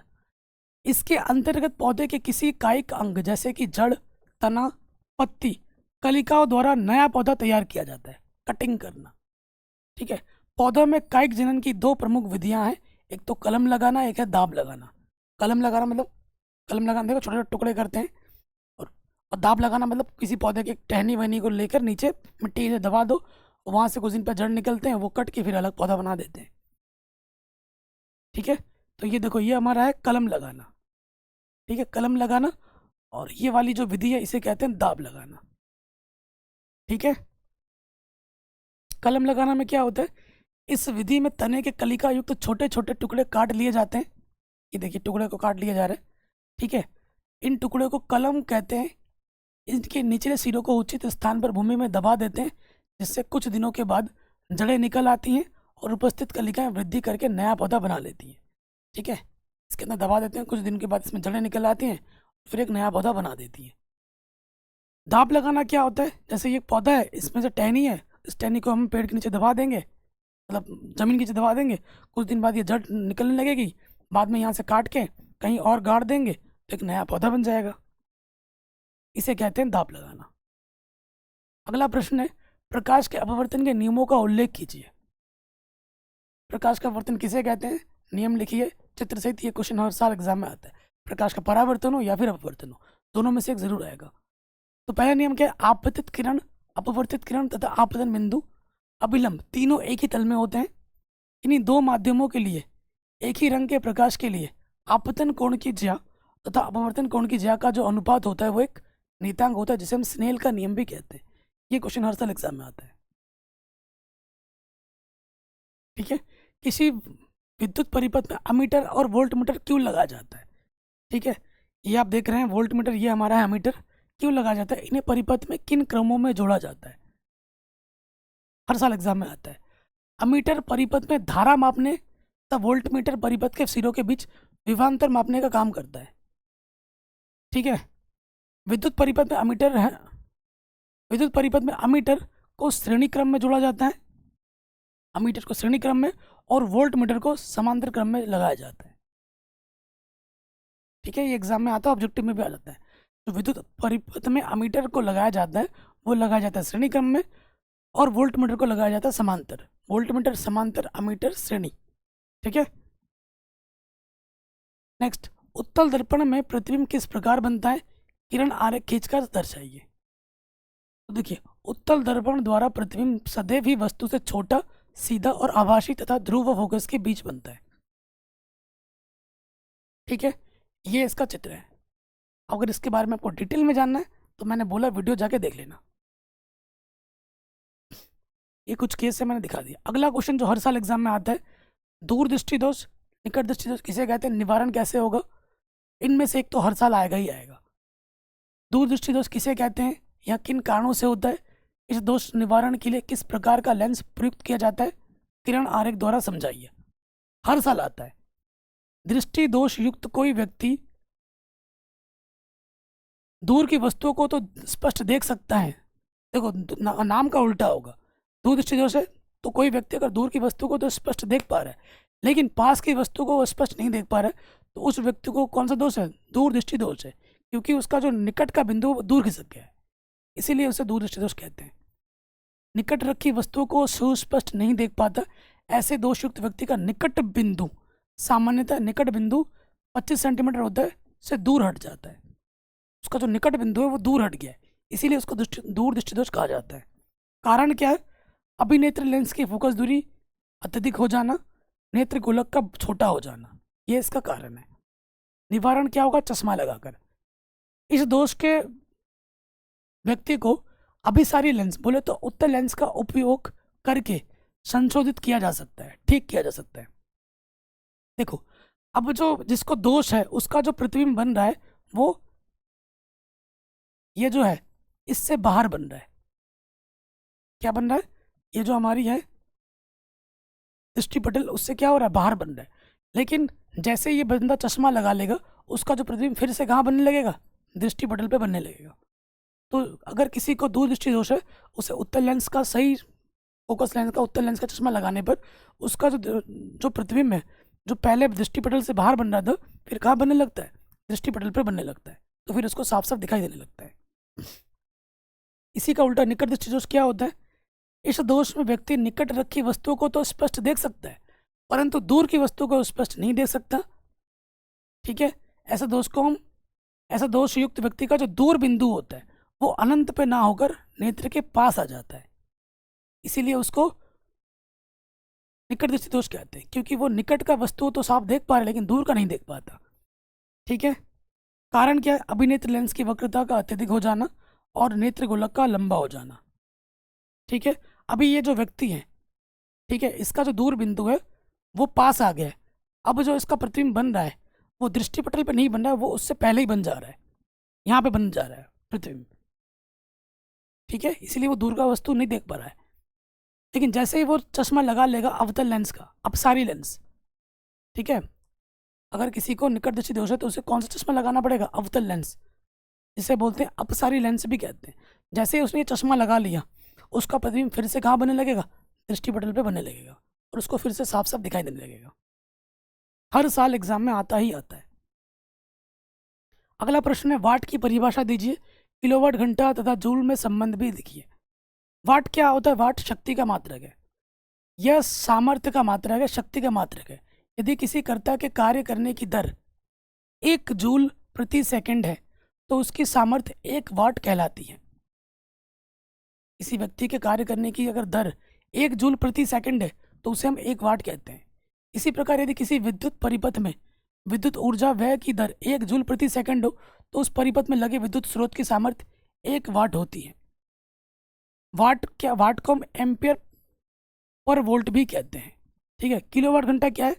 इसके अंतर्गत पौधे के किसी कायिक अंग जैसे कि जड़, तना, पत्ती, कलिकाओं द्वारा नया पौधा तैयार किया जाता है, कटिंग करना। ठीक है, पौधों में कायिक जनन की 2 प्रमुख विधियां हैं, एक तो कलम लगाना, एक है दाब लगाना। कलम लगाना मतलब कलम लगाना देखो छोटे छोटे टुकड़े करते हैं, और दाब लगाना मतलब किसी पौधे के टहनी वहनी को लेकर नीचे मिट्टी से दबा दो, तो वहाँ से कुछ दिन पर जड़ निकलते हैं, वो कट के फिर अलग पौधा बना देते हैं। ठीक है, तो ये देखो, ये हमारा है कलम लगाना। ठीक है, कलम लगाना। और ये वाली जो विधि है इसे कहते हैं दाब लगाना। ठीक है, कलम लगाना में क्या होता है, इस विधि में तने के कलिका युक्त छोटे छोटे टुकड़े काट लिए जाते हैं। ये देखिए, टुकड़े को काट लिया जा रहा है। ठीक है, इन टुकड़े को कलम कहते हैं। इनके निचले सिरों को उचित स्थान पर भूमि में दबा देते हैं, जिससे कुछ दिनों के बाद जड़ें निकल आती हैं और उपस्थित कलिकाएं वृद्धि करके नया पौधा बना लेती हैं। ठीक है, इसके अंदर दबा देते हैं, कुछ दिन के बाद इसमें जड़ें निकल आती हैं, फिर एक नया पौधा बना देती हैं। दाब लगाना क्या होता है, जैसे ये पौधा है, इसमें से टहनी है, इस टहनी को हम पेड़ के नीचे दबा देंगे, मतलब जमीन के नीचे दबा देंगे, कुछ दिन बाद ये जड़ निकलने लगेगी, बाद में यहाँ से काट के कहीं और गाड़ देंगे तो एक नया पौधा बन जाएगा। इसे कहते हैं दाब लगाना। अगला प्रश्न है, प्रकाश के अपवर्तन के नियमों का उल्लेख कीजिए। प्रकाश का अपवर्तन किसे कहते हैं, नियम लिखिए चित्र सहित। ये क्वेश्चन हर साल एग्जाम में आता है। प्रकाश का परावर्तन हो या फिर अपवर्तन हो, दोनों में से एक जरूर आएगा। तो पहला नियम क्या है, आपतित किरण, अपवर्तित किरण तथा आपतन बिंदु अभिलंब तीनों एक ही तल में होते हैं। इन्हीं दो माध्यमों के लिए एक ही रंग के प्रकाश के लिए आपतन कोण की ज्या तथा अपवर्तन कोण की ज्या का जो अनुपात होता है वो एक नियतांक होता है, जिसे हम स्नेल का नियम भी कहते हैं। ये क्वेश्चन हर साल एग्जाम में आता है। ठीक है, किसी विद्युत परिपथ में अमीटर और वोल्ट मीटर क्यों लगाया जाता है। ठीक है, ये आप देख रहे हैं वोल्ट मीटर, ये हमारा है अमीटर। क्यों लगाया जाता है, इन्हें परिपथ में किन क्रमों में जोड़ा जाता है, हर साल एग्जाम में आता है। अमीटर परिपथ में धारा मापने तथा वोल्ट मीटर परिपथ के सिरों के बीच विभवांतर मापने का काम करता है। ठीक है, विद्युत परिपथ में अमीटर है, विद्युत परिपथ में अमीटर को श्रेणी क्रम में जोड़ा जाता है, अमीटर को श्रेणी क्रम में, और वोल्ट मीटर को समांतर क्रम में लगाया जाता है। ठीक है, ये एग्जाम में आता है, ऑब्जेक्टिव में भी आ जाता है। तो विद्युत परिपथ में अमीटर को लगाया जाता है, वो लगाया जाता है श्रेणी क्रम में, और वोल्ट मीटर को लगाया जाता है समांतर। वोल्ट मीटर समांतर, अमीटर श्रेणी। ठीक है, नेक्स्ट, उत्तल दर्पण में प्रतिबिंब किस प्रकार बनता है, किरण आरेख खींचकर दर्शाइए। तो देखिए, उत्तल दर्पण द्वारा प्रतिबिंब सदैव ही वस्तु से छोटा, सीधा और आभासी तथा ध्रुव फोकस के बीच बनता है। ठीक है, ये इसका चित्र है। अगर इसके बारे में आपको डिटेल में जानना है तो मैंने बोला वीडियो जाके देख लेना। ये कुछ केस से मैंने दिखा दिया। अगला क्वेश्चन जो हर साल एग्जाम में आता है, दूरदृष्टि दोष, निकट दृष्टि दोष किसे कहते हैं, निवारण कैसे होगा। इनमें से एक तो हर साल आएगा ही आएगा। दूरदृष्टि दोष किसे कहते हैं या किन कारणों से होता है, इस दोष निवारण के लिए किस प्रकार का लेंस प्रयुक्त किया जाता है, किरण आरेख द्वारा समझाइए। हर साल आता है। दृष्टि दोष युक्त कोई व्यक्ति दूर की वस्तुओं को तो स्पष्ट देख सकता है। देखो, नाम का उल्टा होगा। दूर दृष्टि दोष है तो कोई व्यक्ति अगर दूर की वस्तु को तो स्पष्ट देख पा रहा है, लेकिन पास की वस्तु को वो स्पष्ट नहीं देख पा रहा है, तो उस व्यक्ति को कौन सा दोष है, दूर दृष्टि दोष है, क्योंकि उसका जो निकट का बिंदु वो दूर खिसक गया है, इसीलिए उसे दूर दृष्टि दोष कहते हैं। निकट रखी वस्तुओं को सुस्पष्ट नहीं देख पाता, ऐसे दोषयुक्त व्यक्ति का निकट बिंदु, सामान्यतः निकट बिंदु 25 सेंटीमीटर होता है, से दूर हट जाता है। उसका जो निकट बिंदु है वो दूर हट गया है, इसीलिए उसको दूर दृष्टि दोष कहा जाता है। कारण क्या है, अभिनेत्र लेंस की फोकस दूरी अत्यधिक हो जाना, नेत्र गोलक का छोटा हो जाना, ये इसका कारण है। निवारण क्या होगा, चश्मा लगाकर। इस दोष के व्यक्ति को अभिसारी लेंस, बोले तो उत्तल लेंस का उपयोग करके संशोधित किया जा सकता है, ठीक किया जा सकता है। देखो, अब जो जिसको दोष है उसका जो प्रतिबिंब बन रहा है वो ये जो है इससे बाहर बन रहा है। क्या बन रहा है, ये जो हमारी है दृष्टिपटल, उससे क्या हो रहा है, बाहर बन रहा है। लेकिन जैसे ये बंदा चश्मा लगा लेगा, उसका जो प्रतिबिंब फिर से कहाँ बनने लगेगा, दृष्टिपटल पे बनने लगेगा। तो अगर किसी को दूर दृष्टि दोष है, उसे उत्तल लेंस का, सही फोकस लेंस का, उत्तल लेंस का चश्मा लगाने पर उसका जो प्रतिबिंब है, जो पहले दृष्टिपटल से बाहर बन रहा था, फिर कहाँ बनने लगता है, दृष्टिपटल पे बनने लगता है, तो फिर उसको साफ साफ दिखाई देने लगता है। इसी का उल्टा निकट दृष्टि दोष क्या होता है, इस दोष में व्यक्ति निकट रखी वस्तुओं को तो स्पष्ट देख सकता है, परंतु दूर की वस्तु को स्पष्ट नहीं देख सकता। ठीक है, ऐसा दोष को हम, ऐसा दोष युक्त व्यक्ति का जो दूर बिंदु होता है वो अनंत पे ना होकर नेत्र के पास आ जाता है, इसीलिए उसको निकट दृष्टि दोष कहते हैं, क्योंकि वो निकट का वस्तु तो साफ देख पा रहे लेकिन दूर का नहीं देख पाता। ठीक है, कारण क्या है? अभिनेत्र लेंस की वक्रता का अत्यधिक हो जाना और नेत्र गोलक का लंबा हो जाना। ठीक है, अभी ये जो व्यक्ति है, ठीक है, इसका जो दूर बिंदु है वो पास आ गया है। अब जो इसका प्रतिबिंब बन रहा है वो दृष्टिपटल पे नहीं बन रहा है, वो उससे पहले ही बन जा रहा है, यहाँ पे बन जा रहा है प्रतिबिंब। ठीक है, इसीलिए वो दूर का वस्तु नहीं देख पा रहा है। लेकिन जैसे ही वो चश्मा लगा लेगा अवतल लेंस का, अपसारी लेंस, ठीक है, अगर किसी को निकट दृष्टि दोष है तो उसे कौन सा चश्मा लगाना पड़ेगा? अवतल लेंस, जिसे बोलते हैं अपसारी लेंस भी कहते हैं। जैसे ही उसने ये चश्मा लगा लिया, उसका प्रतिबिंब फिर से कहाँ बनने लगेगा? दृष्टिपटल पे बनने लगेगा और उसको फिर से साफ साफ दिखाई देने लगेगा। हर साल एग्जाम में आता ही आता है। अगला प्रश्न है, वाट की परिभाषा दीजिए, किलोवाट घंटा तथा जूल में संबंध भी लिखिए। वाट क्या होता है? वाट शक्ति का मात्रक है, यह सामर्थ्य का मात्रक है, शक्ति का मात्रक है। यदि किसी कर्ता के कार्य करने की दर 1 जूल प्रति सेकंड है तो उसकी सामर्थ्य 1 वाट कहलाती है। किसी व्यक्ति के कार्य करने की अगर दर 1 जूल प्रति सेकंड है तो उसे हम 1 वाट कहते हैं। इसी प्रकार यदि किसी विद्युत परिपथ में विद्युत ऊर्जा व्यय की दर 1 जूल प्रति सेकंड हो तो उस परिपथ में लगे विद्युत स्रोत की सामर्थ्य 1 वाट होती है। वाट को हम एम्पियर पर वोल्ट भी कहते हैं। ठीक है, किलोवाट घंटा क्या है?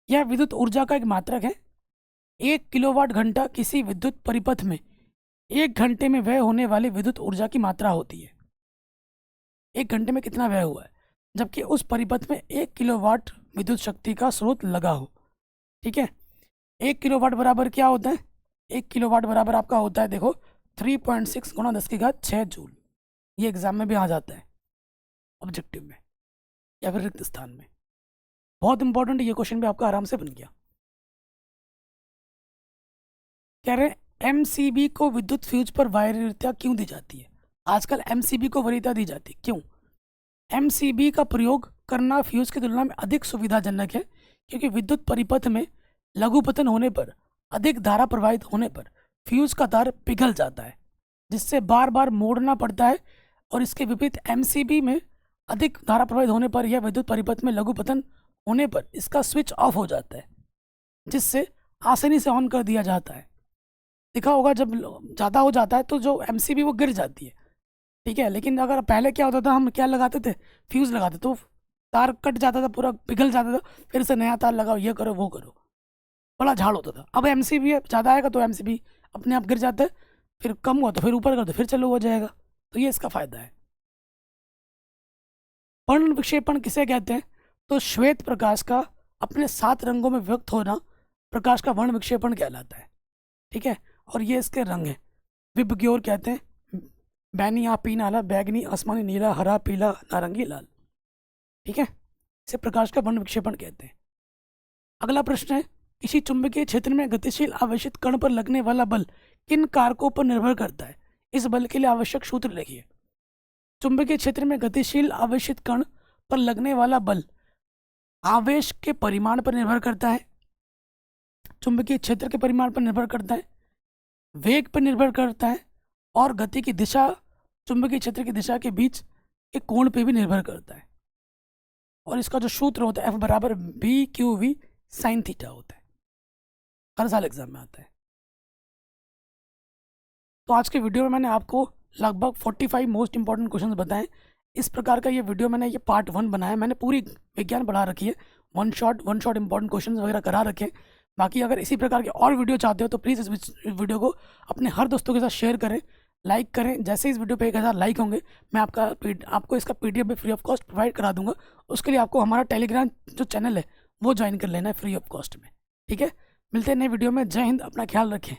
यह विद्युत ऊर्जा का एक मात्रक है। 1 किलोवाट घंटा किसी विद्युत परिपथ में 1 घंटे में व्यय होने वाली विद्युत ऊर्जा की मात्रा होती है। 1 घंटे में कितना व्यय हुआ है, जबकि उस परिपथ में 1 किलोवाट विद्युत शक्ति का स्रोत लगा हो। ठीक है, 1 किलोवाट बराबर क्या होता है? 1 किलोवाट बराबर आपका होता है, देखो, 3.6 गुणा 10⁶ जूल। ये एग्जाम में भी आ जाता है, ऑब्जेक्टिव में या फिर रिक्त स्थान में। बहुत इंपॉर्टेंट, ये क्वेश्चन भी आपका आराम से बन गया। कह रहे एमसीबी को विद्युत फ्यूज पर वरीयता क्यों दी जाती है? आजकल एमसीबी को वरीयता दी जाती है, क्यों? एमसीबी का प्रयोग करना फ्यूज की तुलना में अधिक सुविधाजनक है, क्योंकि विद्युत परिपथ में लघुपतन होने पर, अधिक धारा प्रवाहित होने पर फ्यूज का तार पिघल जाता है, जिससे बार बार मोड़ना पड़ता है। और इसके विपरीत एमसीबी में अधिक धारा प्रवाहित होने पर या विद्युत परिपथ में लघुपतन होने पर इसका स्विच ऑफ हो जाता है, जिससे आसानी से ऑन कर दिया जाता है। देखा होगा, जब ज़्यादा हो जाता है तो जो एमसीबी वो गिर जाती है। ठीक है, लेकिन अगर पहले क्या होता था, हम क्या लगाते थे? फ्यूज़ लगाते, तो तार कट जाता था, पूरा पिघल जाता था, फिर से नया तार लगाओ, ये करो वो करो, बड़ा झाड़ होता था। अब एमसीबी ज़्यादा आएगा तो एमसीबी अपने आप गिर जाता है, फिर कम हुआ तो फिर ऊपर कर दो, फिर चालू हो जाएगा। तो ये इसका फायदा है। वर्ण विक्षेपण किसे कहते हैं? तो श्वेत प्रकाश का अपने 7 रंगों में व्यक्त होना प्रकाश का वर्ण विक्षेपण कहलाता है। ठीक है, और ये इसके रंग हैं। विबग्योर कहते हैं, बैनी आपी नाला, बैगनी, आसमानी, नीला, हरा, पीला, नारंगी, लाल। ठीक है, इसे प्रकाश का वर्ण विक्षेपण कहते हैं। अगला प्रश्न है, किसी चुंबकीय क्षेत्र में गतिशील आवेशित कण पर लगने वाला बल किन कारकों पर निर्भर करता है? इस बल के लिए आवश्यक सूत्र लिखिए। चुंबकीय क्षेत्र में गतिशील आवेशित कण पर लगने वाला बल आवेश के परिमाण पर निर्भर करता है, चुंबकीय क्षेत्र के परिमाण पर निर्भर करता है, वेग पर निर्भर करता है, और गति की दिशा, चुंबकीय क्षेत्र की दिशा के बीच के कोण पे भी निर्भर करता है। और इसका जो सूत्र होता है F बराबर BQV sin थीटा होता है, हर साल एग्जाम में आता है। तो आज के वीडियो में मैंने आपको लगभग 45 मोस्ट इंपॉर्टेंट क्वेश्चंस बताएं। इस प्रकार का ये वीडियो मैंने ये पार्ट 1 बनाया। मैंने पूरी विज्ञान पढ़ा रखी है, वन शॉट इंपॉर्टेंट क्वेश्चंस वगैरह करा रखे हैं। बाकी अगर इसी प्रकार के और वीडियो चाहते हो तो प्लीज़ इस वीडियो को अपने हर दोस्तों के साथ शेयर करें, लाइक करें। जैसे इस वीडियो पे 1000 लाइक होंगे, मैं आपको इसका PDF भी फ्री ऑफ कॉस्ट प्रोवाइड करा दूंगा। उसके लिए आपको हमारा टेलीग्राम जो चैनल है वो ज्वाइन कर लेना है फ्री ऑफ कॉस्ट में। ठीक है, मिलते हैं नए वीडियो में। जय हिंद, अपना ख्याल रखें।